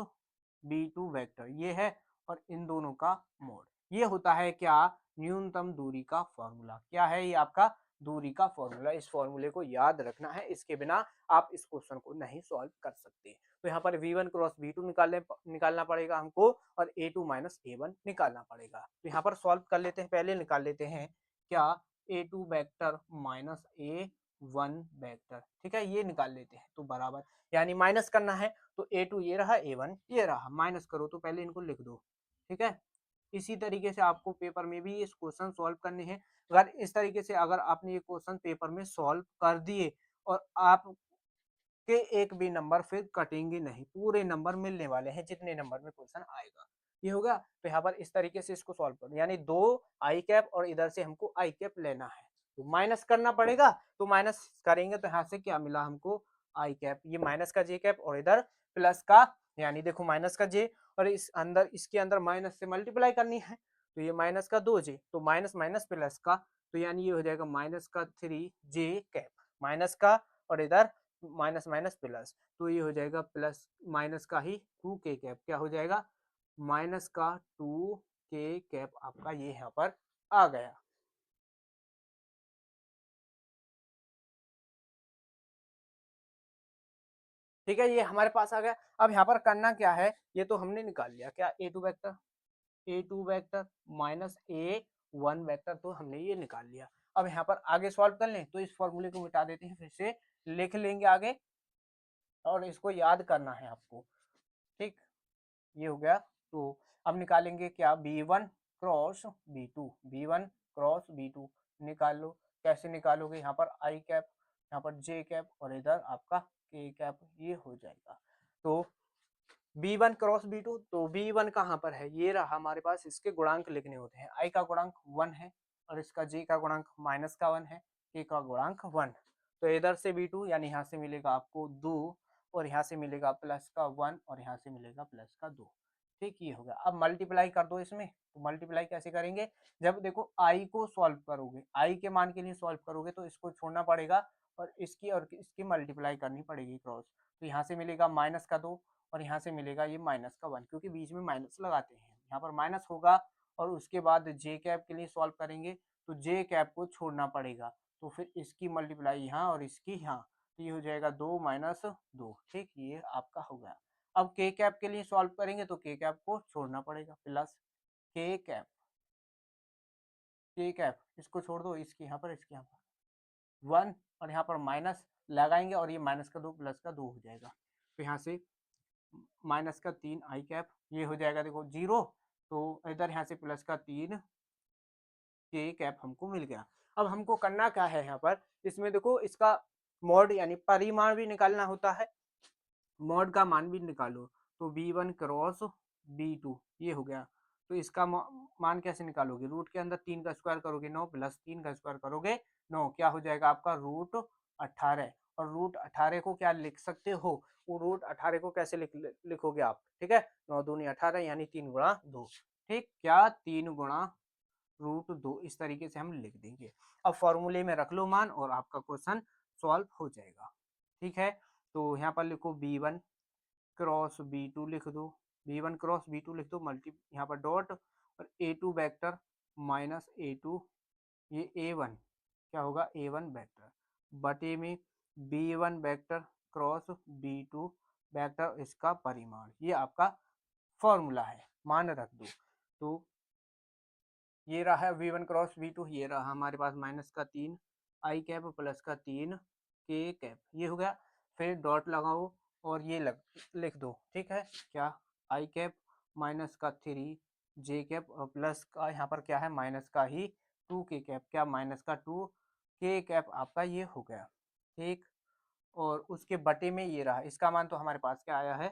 Speaker 1: B2 vector ये है, और इन दोनों का मोड, ये होता है क्या न्यूनतम दूरी का फॉर्मूला। क्या है ये आपका दूरी का फॉर्मूला, इस फॉर्मूले को याद रखना है, इसके बिना आप इस क्वेश्चन को नहीं सॉल्व कर सकते। तो यहाँ पर V1 क्रॉस B2 निकालना पड़ेगा हमको, और A2 माइनस A1 निकालना पड़ेगा। तो यहाँ पर सॉल्व कर लेते हैं, पहले निकाल लेते हैं क्या A2 vector minus A1 vector, ठीक है, ये निकाल लेते हैं। तो बराबर, यानी माइनस करना है, तो A2 ये रहा, A1 ये रहा, माइनस करो तो पहले इनको लिख दो। ठीक है, इसी तरीके से आपको पेपर में भी इस क्वेश्चन सॉल्व करने हैं। अगर इस तरीके से अगर आपने ये क्वेश्चन पेपर में सॉल्व कर दिए, और आप के एक भी नंबर फिर कटेंगे नहीं, पूरे नंबर मिलने वाले हैं जितने नंबर में क्वेश्चन आएगा। ये होगा, तो यहाँ पर इस तरीके से इसको सॉल्व करो, यानी 2 आई कैप और इधर से हमको आई कैप लेना है, तो माइनस करना पड़ेगा। तो माइनस करेंगे तो यहाँ से क्या मिला हमको, आई कैप, ये माइनस का जे कैप और इधर प्लस का, यानी देखो माइनस का जे और इस अंदर इसके अंदर माइनस से मल्टीप्लाई करनी है, तो ये माइनस का 2j, तो माइनस माइनस प्लस का, तो यानी ये हो जाएगा माइनस का 3j कैप, माइनस का, और इधर माइनस माइनस प्लस, तो ये हो जाएगा प्लस माइनस का ही 2k कैप, क्या हो जाएगा माइनस का 2k कैप आपका ये यहाँ पर आ गया। ठीक है, ये हमारे पास आ गया। अब यहाँ पर करना क्या है, ये तो हमने निकाल लिया, क्या A two vector minus A1 vector, तो हमने ये निकाल लिया। अब यहाँ पर आगे सॉल्व कर लें, तो इस फॉर्मूले को मिटा देते हैं, फिर से लिख लेंगे आगे, और इसको याद करना है आपको। ठीक, ये हो गया। तो अब निकालेंगे क्या, B1 cross B2, B1 cross B2 निकाल लो। कैसे निकालोगे, यहाँ पर I कैप, यहाँ पर J कैप, और इधर आपका K कैप, ये हो जाएगा। तो B1 क्रॉस B2, तो B1 कहाँ पर है, ये रहा हमारे पास, इसके गुणांक लिखने होते हैं। I का गुणांक 1 है, और इसका J का गुणांक माइनस का 1 है, K का गुणांक 1। तो इधर से B2 यानी यहाँ से मिलेगा आपको 2, और यहाँ से मिलेगा प्लस का 1, और यहाँ से मिलेगा प्लस का 2। ठीक, ये हो गया। अब मल्टीप्लाई कर दो इसमें, तो मल्टीप्लाई कैसे करेंगे, जब देखो I को सॉल्व करोगे, I के मान के लिए सॉल्व करोगे, तो इसको छोड़ना पड़ेगा, और इसकी मल्टीप्लाई करनी पड़ेगी क्रॉस, तो यहाँ से मिलेगा माइनस का 2, और यहाँ से मिलेगा ये माइनस का 1, क्योंकि बीच में माइनस लगाते हैं, यहाँ पर माइनस होगा। और उसके बाद जे कैप के लिए सॉल्व करेंगे, तो जे कैप को छोड़ना पड़ेगा, तो फिर इसकी मल्टीप्लाई यहाँ और इसकी यहाँ, तो ये हो जाएगा 2 माइनस 2। ठीक, ये आपका हो गया। अब के कैप के लिए सॉल्व करेंगे, तो के कैप को छोड़ना पड़ेगा, प्लस के कैप, के कैप इसको छोड़ दो, इसके यहाँ पर, इसके यहाँ पर 1, और यहाँ पर माइनस लगाएंगे, और ये माइनस का 2 प्लस का 2 हो जाएगा, तो यहाँ से माइनस का 3 I कैप, ये हो जाएगा देखो 0, तो इधर यहाँ से प्लस का 3 K कैप हमको मिल गया। अब हमको करना क्या है, यहाँ पर इसमें देखो इसका मॉड यानी परिमाण भी निकालना होता है, मॉड का मान भी निकालो, तो B1 क्रॉस B2 ये हो गया। तो इसका मान कैसे निकालोगे, रूट के अंदर 3 का स्क्वायर करोगे 9, प्लस 3 का स्क्वायर करोगे 9, क्या हो जाएगा आपका रूट 18। और रूट 18 को क्या लिख सकते हो, वो रूट 18 को कैसे लिखोगे आप, ठीक है, 9 दूनी 18 यानी 3 गुणा 2। ठीक, क्या 3 गुणा रूट 2, इस तरीके से हम लिख देंगे। अब फॉर्मूले में रख लो मान, और आपका क्वेश्चन सॉल्व हो जाएगा। ठीक है, तो यहाँ पर लिखो B1 क्रॉस B2 लिख दो, B1 क्रॉस B2 लिख दो, मल्टी यहाँ पर डॉट, और A2 वेक्टर माइनस A2, ये A1 क्या होगा, A1 वेक्टर, बटे में B1 vector cross B2 vector, इसका परिमाण, ये आपका फॉर्मूला है, मान रख दो। तो ये रहा V1 क्रॉस V2, ये रहा हमारे पास माइनस का 3 I कैप प्लस का 3 K कैप, ये हो गया। फिर डॉट लगाओ, और ये लिख दो, ठीक है, क्या I कैप माइनस का 3 J कैप, और प्लस का यहाँ पर क्या है, माइनस का ही 2K कैप, क्या माइनस का 2K कैप आपका ये हो गया। ठीक, और उसके बटे में ये रहा, इसका मान तो हमारे पास क्या आया है,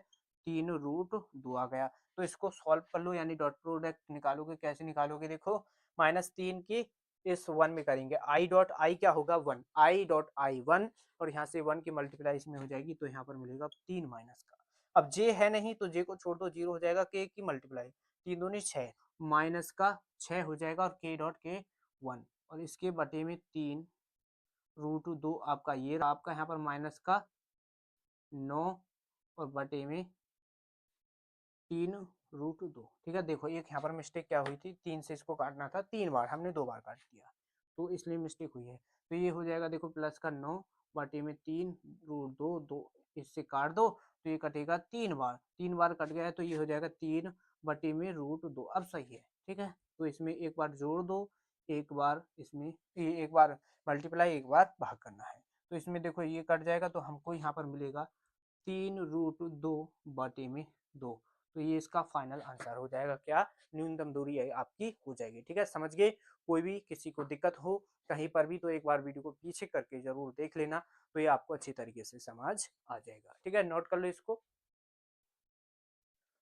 Speaker 1: 3 रूट 2 आ गया। तो इसको सॉल्व कर लो, यानी डॉट प्रोडक्ट निकालोगे, कैसे निकालोगे, देखो -3 की इस 1 में करेंगे, आई डॉट आई क्या होगा 1, आई डॉट आई 1, और यहाँ से 1 की मल्टीप्लाई इसमें हो जाएगी, तो यहाँ पर मिलेगा 3 माइनस का। अब जे है नहीं, तो जे को छोड़ दो, 0 हो जाएगा, के की मल्टीप्लाई 3 दूनी 6 माइनस का 6 हो जाएगा, और के डॉट के 1, और इसके बटे में 3 रूट 2 आपका ये रहा, आपका यहाँ पर माइनस का 9, और बटे में 3 रूट 2। ठीक है, देखो एक यहाँ पर मिस्टेक क्या हुई थी, 3 से इसको काटना था 3 बार, हमने 2 बार काट दिया, तो इसलिए मिस्टेक हुई है। तो ये हो जाएगा देखो प्लस का 9 बटे में 3 रूट 2, 2 इससे काट दो, तो ये कटेगा 3 बार, 3 बार कट गया है, तो ये हो जाएगा 3 बटे में रूट 2, अब सही है। ठीक है, तो इसमें एक बार जोड़ दो, एक बार इसमें एक बार मल्टीप्लाई, एक बार भाग करना है, तो इसमें देखो ये कट जाएगा, तो हमको यहाँ पर मिलेगा 3 रूट 2 बटे में 2, तो ये इसका फाइनल आंसर हो जाएगा, क्या न्यूनतम दूरी है आपकी हो जाएगी। ठीक है, समझ गए, कोई भी किसी को दिक्कत हो कहीं पर भी, तो एक बार वीडियो को पीछे करके जरूर देख लेना, तो ये आपको अच्छी तरीके से समझ आ जाएगा। ठीक है, नोट कर लो इसको।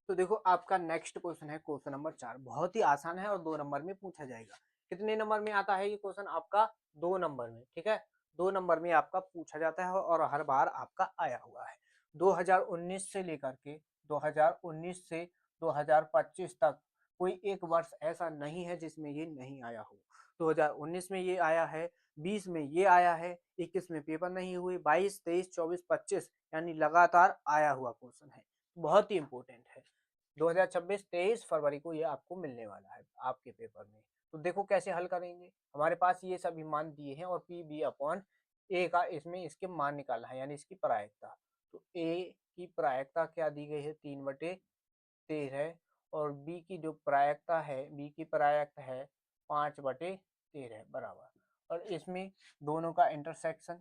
Speaker 1: तो देखो आपका नेक्स्ट क्वेश्चन है क्वेश्चन नंबर 4, बहुत ही आसान है, और 2 नंबर में पूछा जाएगा। कितने नंबर में आता है ये क्वेश्चन आपका, 2 नंबर में। ठीक है, 2 नंबर में आपका पूछा जाता है, और हर बार आपका आया हुआ है। 2019 से लेकर के 2019 से 2025 तक कोई एक वर्ष ऐसा नहीं है जिसमें ये नहीं आया हो। 2019 में ये आया है, 20 में ये आया है, 21 में पेपर नहीं हुए, 22, 23, 24, 25 यानी लगातार आया हुआ क्वेश्चन है। बहुत ही इम्पोर्टेंट है। 2026 23 फरवरी को ये आपको मिलने वाला है आपके पेपर में। तो देखो कैसे हल करेंगे। हमारे पास ये सभी मान दिए हैं और पी बी अपॉन ए का इसमें इसके मान निकालना है यानी इसकी प्रायिकता। तो ए की प्रायिकता क्या दी गई है 3/13 और बी की जो प्रायिकता है बी की प्रायिकता है 5/13 बराबर। और इसमें दोनों का इंटरसेक्शन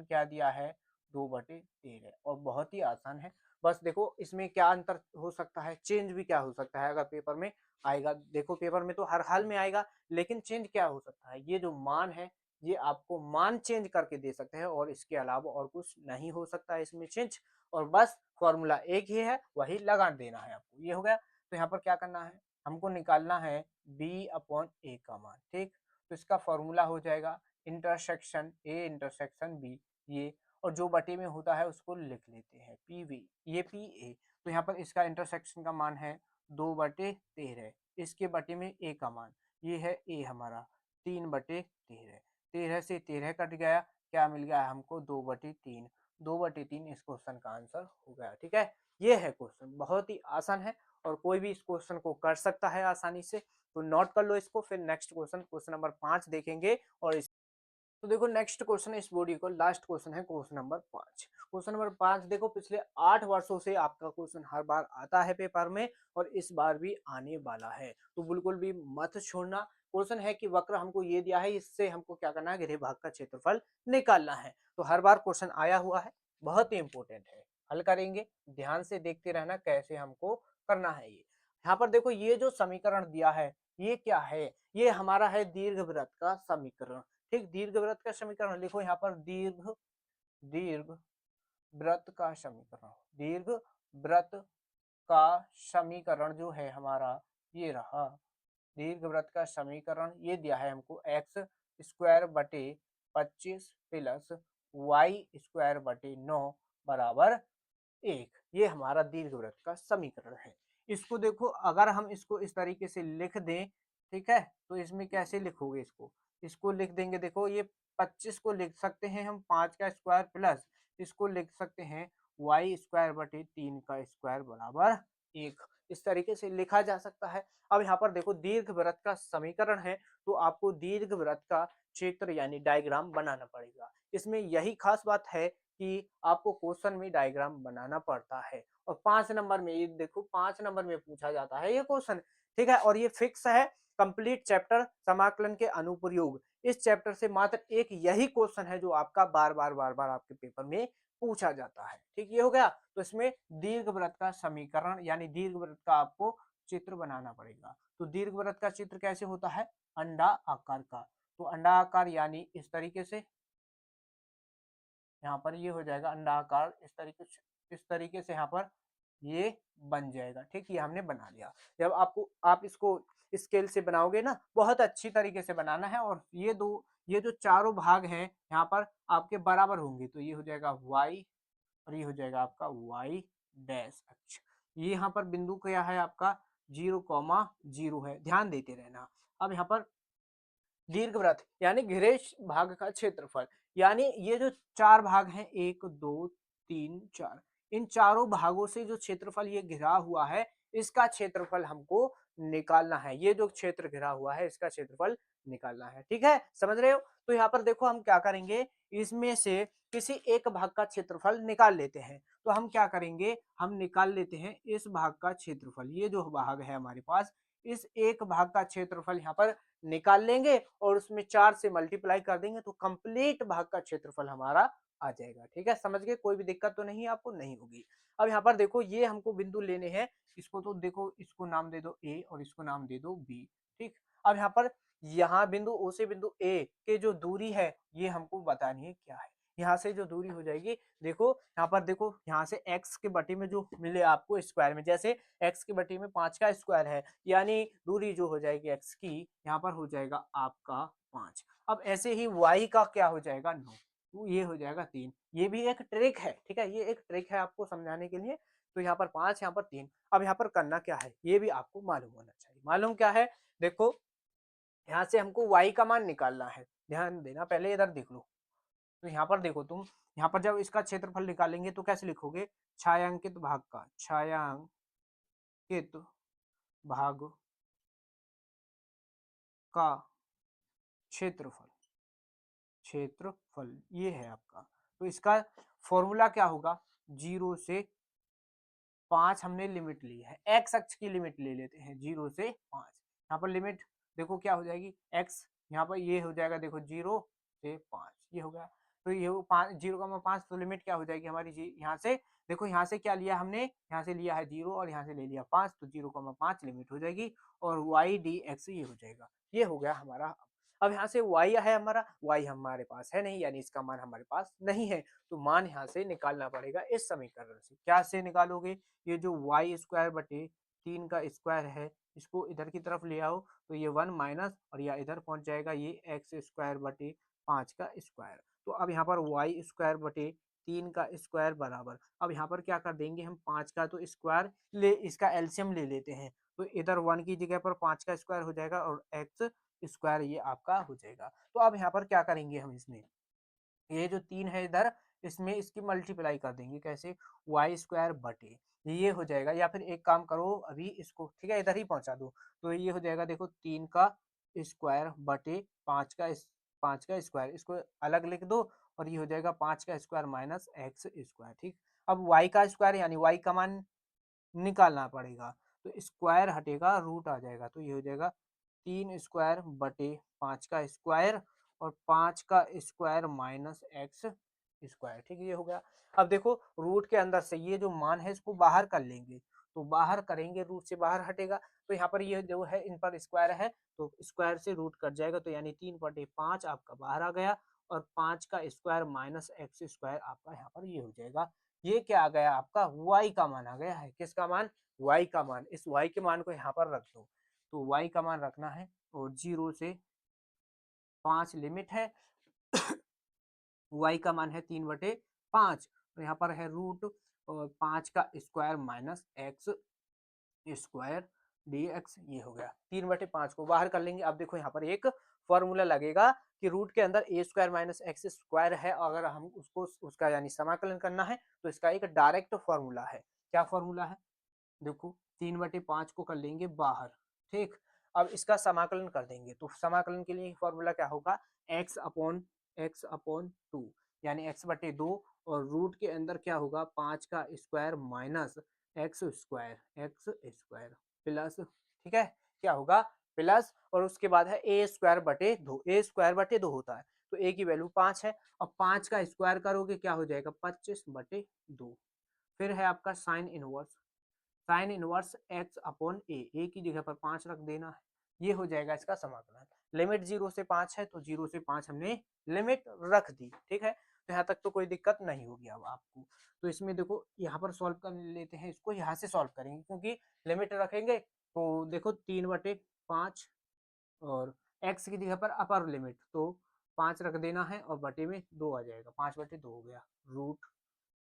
Speaker 1: क्या दिया है 2/13 और बहुत ही आसान है। बस देखो इसमें क्या अंतर हो सकता है, चेंज भी क्या हो सकता है अगर पेपर में आएगा। देखो पेपर में तो हर हाल में आएगा, लेकिन चेंज क्या हो सकता है, ये जो मान है ये आपको मान चेंज करके दे सकते हैं और इसके अलावा और कुछ नहीं हो सकता है इसमें चेंज। और बस फॉर्मूला एक ही है, वही लगा देना है आपको। ये हो गया। तो यहाँ पर क्या करना है, हमको निकालना है बी अपॉन ए का मान। ठीक, तो इसका फॉर्मूला हो जाएगा इंटरसेक्शन ए इंटरसेक्शन बी, ये और जो बटे में होता है उसको लिख लेते हैं पी वी, ये पी ए। तो यहाँ पर इसका इंटरसेक्शन का मान है 2/13, इसके बटे में ए का मान ये है ए हमारा 3/13, 13 से 13 कट गया, क्या मिल गया हमको 2/3, 2/3 इस क्वेश्चन का आंसर हो गया। ठीक है, ये है क्वेश्चन, बहुत ही आसान है और कोई भी इस क्वेश्चन को कर सकता है आसानी से। तो नोट कर लो इसको, फिर नेक्स्ट क्वेश्चन क्वेश्चन नंबर 5 देखेंगे। और इस तो देखो नेक्स्ट क्वेश्चन है इस बॉडी को, लास्ट क्वेश्चन है क्वेश्चन नंबर 5। क्वेश्चन नंबर 5 देखो, पिछले 8 वर्षों से आपका क्वेश्चन हर बार आता है पेपर में और इस बार भी आने वाला है, तो बिल्कुल भी मत छोड़ना। क्वेश्चन है कि वक्र हमको ये दिया है, इससे हमको क्या करना है, गृह भाग का क्षेत्रफल निकालना है। तो हर बार क्वेश्चन आया हुआ है, बहुत ही इंपॉर्टेंट है, हल करेंगे, ध्यान से देखते रहना कैसे हमको करना है। ये यहाँ पर देखो ये जो समीकरण दिया है ये क्या है, ये हमारा है दीर्घवृत्त का समीकरण। ठीक, दीर्घवृत्त का समीकरण लिखो यहाँ पर, दीर्घ वृत्त का समीकरण, दीर्घ वृत्त का समीकरण जो है हमारा ये रहा। दीर्घ वृत्त का समीकरण ये दिया है हमको एक्स स्क्वायर बटे 25 प्लस वाई स्क्वायर बटे 9 बराबर 1। ये हमारा दीर्घवृत्त का समीकरण है। इसको देखो अगर हम इसको इस तरीके से लिख दें, ठीक है, तो इसमें कैसे लिखोगे इसको, इसको लिख देंगे, देखो ये 25 को लिख सकते हैं हम 5 का स्क्वायर प्लस इसको लिख सकते हैं वाई स्क्वायर बटे 3 का स्क्वायर बराबर 1। इस तरीके से लिखा जा सकता है। अब यहाँ पर देखो दीर्घवृत्त का समीकरण है, तो आपको दीर्घवृत्त का क्षेत्र यानी डायग्राम बनाना पड़ेगा। इसमें यही खास बात है कि आपको क्वेश्चन में डायग्राम बनाना पड़ता है और 5 नंबर में, ये देखो 5 नंबर में पूछा जाता है ये क्वेश्चन। ठीक है, और ये फिक्स है, कंप्लीट चैप्टर समाकलन के अनुप्रयोग, इस चैप्टर से मात्र एक यही क्वेश्चन है जो आपका बार बार आपके पेपर में पूछा जाता है। ठीक, ये हो गया। तो इसमें दीर्घवृत्त का समीकरण यानी दीर्घवृत्त का आपको चित्र बनाना पड़ेगा। तो दीर्घवृत्त का चित्र कैसे होता है, अंडा आकार का। तो अंडा आकार यानी इस तरीके से, यहाँ पर ये हो जाएगा अंडा आकार, इस तरीके से यहाँ पर ये बन जाएगा। ठीक, ये हमने बना लिया। जब आप इसको स्केल से बनाओगे ना, बहुत अच्छी तरीके से बनाना है और ये जो चारों भाग हैं यहाँ पर आपके बराबर होंगे, तो ये हो जाएगा y और ये हो जाएगा आपका y डैश अक्ष। ये यहाँ पर बिंदु क्या है आपका 0,0 है, ध्यान देते रहना। अब यहाँ पर दीर्घवृत्त यानी घिरे भाग का क्षेत्रफल, यानी ये जो 4 भाग हैं 1 2 3 4, इन चारों भागों से जो क्षेत्रफल ये घिरा हुआ है इसका क्षेत्रफल हमको निकालना है। ये जो क्षेत्र घिरा हुआ है इसका क्षेत्रफल निकालना है। ठीक है, समझ रहे हो। तो यहाँ पर देखो हम क्या करेंगे, इसमें से किसी एक भाग का क्षेत्रफल निकाल लेते हैं। तो हम क्या करेंगे, हम निकाल लेते हैं इस भाग का क्षेत्रफल, ये जो भाग है हमारे पास, इस एक भाग का क्षेत्रफल यहाँ पर निकाल लेंगे और उसमें 4 से मल्टीप्लाई कर देंगे तो कंप्लीट भाग का क्षेत्रफल हमारा आ जाएगा। ठीक है, समझ गए, कोई भी दिक्कत तो नहीं आपको, नहीं होगी। अब यहाँ पर देखो ये हमको बिंदु लेने हैं, इसको तो देखो इसको नाम दे दो ए और इसको नाम दे दो बी। ठीक, अब यहाँ पर यहाँ बिंदु ओ से बिंदु ए के जो दूरी है ये हमको बतानी है क्या है। यहाँ से जो दूरी हो जाएगी, देखो यहाँ पर देखो, यहाँ से x के बटे में जो मिले आपको स्क्वायर में, जैसे x के बटे में 5 का स्क्वायर है यानी दूरी जो हो जाएगी x की, यहाँ पर हो जाएगा आपका 5। अब ऐसे ही y का क्या हो जाएगा 9, तो ये हो जाएगा 3। ये भी एक ट्रिक है, ठीक है, ये एक ट्रिक है आपको समझाने के लिए। तो यहाँ पर 5, यहाँ पर 3। अब यहाँ पर करना क्या है, ये भी आपको मालूम होना चाहिए। मालूम क्या है? देखो, यहाँ से हमको y का मान निकालना है। ध्यान देना, पहले इधर देख लो। तो यहाँ पर देखो तुम, यहाँ पर जब इसका क्षेत्रफल निकालेंगे तो कैसे लिखोगे? छायांकित भाग का, छायांकित भाग का क्षेत्रफल, क्षेत्रफल ये है आपका। तो इसका फॉर्मूला क्या होगा? 0 से 5 हमने लिमिट ली है, एक्स अक्ष की लिमिट ले लेते हैं 0 से 5। यहाँ पर लिमिट देखो क्या हो जाएगी, एक्स यहाँ पर ये हो जाएगा, देखो 0 से 5 ये हो गया। तो ये 5, 0,5, तो लिमिट क्या हो जाएगी हमारी जी, यहाँ से देखो, यहाँ से क्या लिया हमने, यहाँ से लिया है 0 और यहाँ से ले लिया 5, तो 0,5 लिमिट हो जाएगी और वाई डी एक्स ये हो जाएगा। ये हो गया हमारा। अब यहाँ से y है हमारा, y हमारे पास है नहीं, यानी इसका मान हमारे पास नहीं है, तो मान यहाँ से निकालना पड़ेगा इस समीकरण से। क्या से निकालोगे? ये जो वाई स्क्वायर बटे 3 का स्क्वायर है, इसको इधर की तरफ ले आओ, तो ये 1 माइनस और या इधर पहुंच जाएगा ये एक्स स्क्वायर बटे 5 का स्क्वायर। तो अब यहाँ पर वाई स्क्वायर बटे 3 का स्क्वायर बराबर, अब यहाँ पर क्या कर देंगे हम, 5 का तो स्क्वायर ले, इसका एलसीएम ले लेते हैं, तो इधर 1 की जगह पर 5 का स्क्वायर हो जाएगा और एक्स स्क्वायर ये आपका हो जाएगा। तो अब यहाँ पर क्या करेंगे हम, इसमें ये जो 3 है इधर, इसमें इसकी मल्टीप्लाई कर देंगे, कैसे? वाई स्क्वायर बटे ये हो जाएगा, या फिर एक काम करो अभी इसको, ठीक है, इधर ही पहुंचा दो। तो ये हो जाएगा, देखो 3 का स्क्वायर बटे 5 का 5 का स्क्वायर, इसको अलग लिख दो और ये हो जाएगा 5 का स्क्वायर माइनस एक्स स्क्वायर। ठीक, अब वाई का स्क्वायर यानी वाई का मान निकालना पड़ेगा, तो स्क्वायर हटेगा, रूट आ जाएगा, तो ये हो जाएगा 3 स्क्वायर बटे 5 का स्क्वायर और 5 का स्क्वायर माइनस एक्स स्क्वायर। ठीक है, ये हो गया। अब देखो, रूट के अंदर से ये जो मान है इसको बाहर कर लेंगे, तो बाहर करेंगे, रूट से बाहर हटेगा, तो यहाँ पर ये जो है इन पर स्क्वायर है, तो स्क्वायर से रूट कट जाएगा, तो यानी 3/5 आपका बाहर आ गया और 5 का स्क्वायर माइनस एक्स स्क्वायर आपका यहाँ पर ये हो जाएगा। ये क्या आ गया आपका, y का मान आ गया है। किसका मान? y का मान। इस y के मान को यहाँ पर रख दो, तो y का मान रखना है और 0 से 5 लिमिट है। y का मान है 3/5 और यहाँ पर है रूट और 5 का square minus x square dx, ये हो गया। 3/5 को बाहर कर लेंगे। अब देखो यहाँ पर एक फॉर्मूला लगेगा कि रूट के अंदर ए स्क्वायर माइनस एक्स स्क्वायर है, अगर हम उसको उसका यानी समाकलन करना है तो इसका एक डायरेक्ट फॉर्मूला है। क्या फॉर्मूला है? देखो, 3/5 को कर लेंगे बाहर, ठीक। अब इसका समाकलन कर देंगे, तो समाकलन के लिए फॉर्मूला क्या होगा, x/2, यानी x/2 और रूट के अंदर क्या होगा, 5 का square minus x square plus, ठीक है, क्या होगा, प्लस, और उसके बाद है a²/2, a²/2 होता है, तो a की वैल्यू 5 है। अब 5 का स्क्वायर करोगे क्या हो जाएगा, 25/2। फिर है आपका sine inverse, sine inverse x/a की जगह पर 5 रख देना है, ये हो जाएगा इसका समाकलन। लिमिट 0 से 5 है, तो 0 से 5 हमने लिमिट रख दी, ठीक है, तो यहाँ तक तो कोई दिक्कत नहीं होगी अब आपको। तो इसमें देखो, यहाँ पर सॉल्व कर लेते हैं, इसको यहाँ से सॉल्व करेंगे, क्योंकि लिमिट रखेंगे तो देखो 3/5 और x की जगह पर अपर लिमिट तो 5 रख देना है और बटे में 2 आ जाएगा, 5/2 हो गया, रूट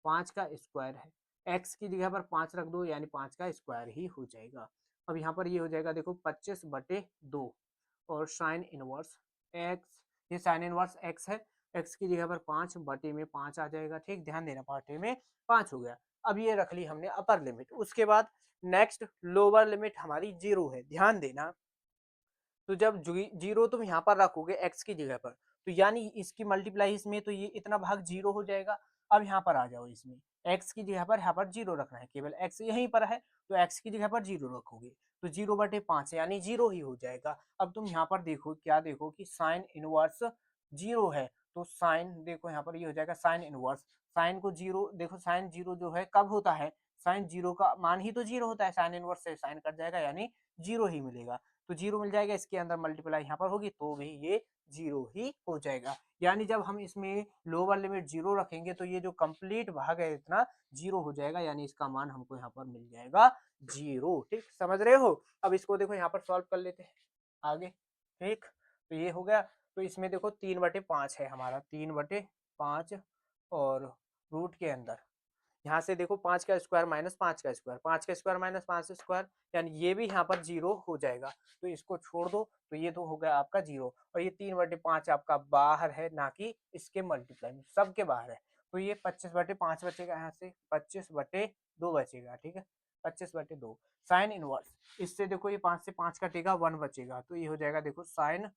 Speaker 1: 5 का स्क्वायर है, x की जगह पर 5 रख दो, यानी 5 का स्क्वायर ही हो जाएगा। अब यहाँ पर ये हो जाएगा, देखो 25/2 और साइन इनवर्स x, ये साइन इनवर्स x है, x की जगह पर 5 बटे में 5 आ जाएगा, ठीक, ध्यान देना, बटे में 5 हो गया। अब ये रख ली हमने अपर लिमिट, उसके बाद नेक्स्ट लोअर लिमिट हमारी 0 है, ध्यान देना। तो जब 0 तुम यहाँ पर रखोगे x की जगह पर, तो यानी इसकी मल्टीप्लाई इसमें, तो ये इतना भाग 0 हो जाएगा। अब यहाँ पर आ जाओ, इसमें x की जगह पर यहाँ पर 0 रखना है, केवल x यहीं पर है, तो x की जगह पर 0 रखोगे, तो 0/5 यानी 0 ही हो जाएगा। अब तुम यहाँ पर देखो, क्या देखो कि साइन इनवर्स 0 है, तो साइन देखो यहाँ पर ये हो जाएगा साइन इनवर्स, साइन को 0, देखो साइन 0 जो है कब होता है, साइन 0 का मान ही तो 0 होता है, साइन इनवर्स से साइन कट जाएगा, यानी 0 ही मिलेगा, तो 0 मिल जाएगा, इसके अंदर मल्टीप्लाई यहाँ पर होगी तो भी ये 0 ही हो जाएगा। यानी जब हम इसमें लोअर लिमिट 0 रखेंगे तो ये जो कंप्लीट भाग है इतना 0 हो जाएगा, यानी इसका मान हमको यहाँ पर मिल जाएगा 0। ठीक, समझ रहे हो? अब इसको देखो यहाँ पर सॉल्व कर लेते हैं आगे, ठीक, तो ये हो गया। तो इसमें देखो 3/5 है हमारा, 3/5 और रूट के अंदर यहाँ से देखो 5 का स्क्वायर माइनस 5 का स्क्वायर, 5 का स्क्वायर माइनस 5 का स्क्वायर, यानी ये भी यहाँ पर 0 हो जाएगा। तो इसको छोड़ दो, तो ये तो हो गया आपका 0, और ये 3/5 आपका बाहर है, ना कि इसके मल्टीप्लाई में, सबके बाहर है। तो ये 25/5 बचेगा, यहाँ से 25/2 बचेगा, ठीक है, 25/2 साइन इनवर्स। इससे देखो ये 5 से 5 कटेगा, 1 बचेगा, तो ये हो जाएगा देखो साइन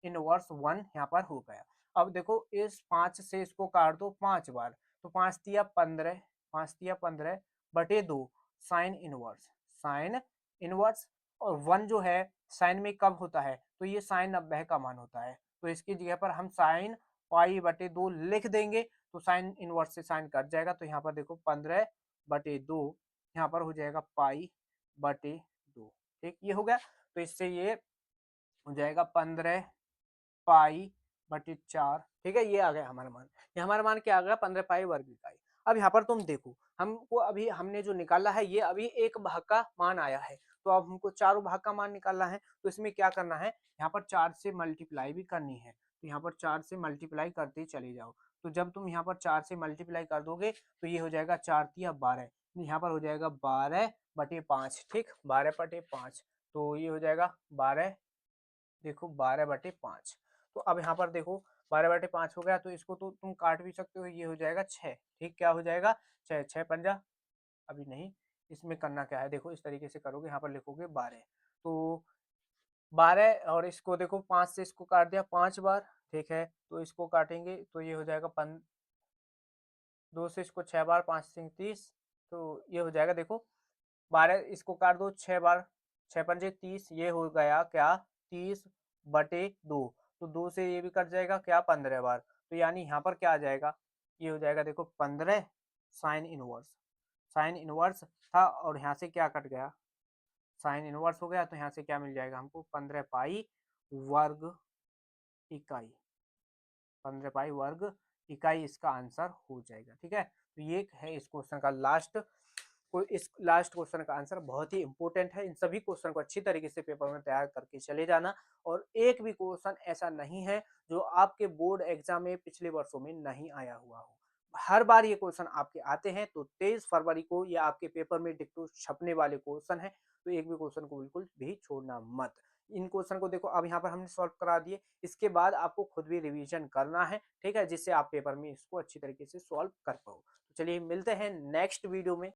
Speaker 1: इनवर्स 1 यहाँ पर हो गया। अब देखो इस 5 से इसको काट दो 5 बार, तो 5 तिया 15, 5 तिया 15/2 साइन इनवर्स, साइन इनवर्स। और 1 जो है साइन में कब होता है, तो ये साइन 90 का मान होता है, तो इसकी जगह पर हम साइन पाई/2 लिख देंगे, तो साइन इनवर्स से साइन कट जाएगा, तो यहाँ पर देखो 15/2 यहाँ पर हो जाएगा पाई/2, ठीक, ये हो गया। तो इससे ये हो जाएगा 15 पाई/4, ठीक है, ये आ गया हमारा मान। ये हमारा मान क्या आ गया, 15 पाई वर्ग इकाई। अब यहाँ पर तुम देखो, हमको अभी हमने जो निकाला है ये अभी एक भाग का मान आया है, तो अब हमको चारों भाग का मान निकालना है। तो इसमें क्या करना है, यहाँ पर 4 से मल्टीप्लाई भी करनी है, तो यहाँ पर 4 से मल्टीप्लाई करते चले जाओ। तो जब तुम यहाँ पर 4 से मल्टीप्लाई कर दोगे, तो ये हो जाएगा 4 तिया 12, यहाँ पर हो जाएगा 12/5, ठीक, 12/5, तो ये हो जाएगा 12, देखो 12/5। तो अब यहाँ पर देखो 12/5 हो गया, तो इसको तो तुम काट भी सकते हो, ये हो जाएगा 6, ठीक, क्या हो जाएगा 6, 6 पंजा, अभी नहीं, इसमें करना क्या है, देखो इस तरीके से करोगे, यहाँ पर लिखोगे 12, तो 12, और इसको देखो 5 से इसको काट दिया 5 बार, ठीक है, तो इसको काटेंगे तो ये हो जाएगा 2 से इसको 6 बार, 5 से 30, तो ये हो जाएगा देखो 12, इसको काट दो 6 बार, 6 पंजे 30, ये हो गया क्या 30/2, तो 2 से ये भी कट जाएगा क्या 15 बार, तो यानी यहाँ पर क्या आ जाएगा, ये हो जाएगा देखो 15 साइन इनवर्स, साइन इनवर्स था, और यहाँ से क्या कट गया, साइन इनवर्स हो गया, तो यहाँ से क्या मिल जाएगा हमको 15 पाई वर्ग इकाई, 15 पाई वर्ग इकाई इसका आंसर हो जाएगा, ठीक है। तो ये है इस क्वेश्चन का लास्ट, इस लास्ट क्वेश्चन का आंसर बहुत ही इंपॉर्टेंट है। इन सभी क्वेश्चन को अच्छी तरीके से पेपर में तैयार करके चले जाना, और एक भी क्वेश्चन ऐसा नहीं है जो आपके बोर्ड एग्जाम में पिछले वर्षों में नहीं आया हुआ हो। हर बार ये क्वेश्चन आपके आते हैं, तो 23 फरवरी को ये आपके पेपर में डिक्टो छपने वाले क्वेश्चन है, तो एक भी क्वेश्चन को बिल्कुल भी छोड़ना मत। इन क्वेश्चन को देखो, अब यहाँ पर हमने सॉल्व करा दिए, इसके बाद आपको खुद भी रिवीजन करना है, ठीक है, जिससे आप पेपर में इसको अच्छी तरीके से सॉल्व कर पाओ। तो चलिए मिलते हैं नेक्स्ट वीडियो में।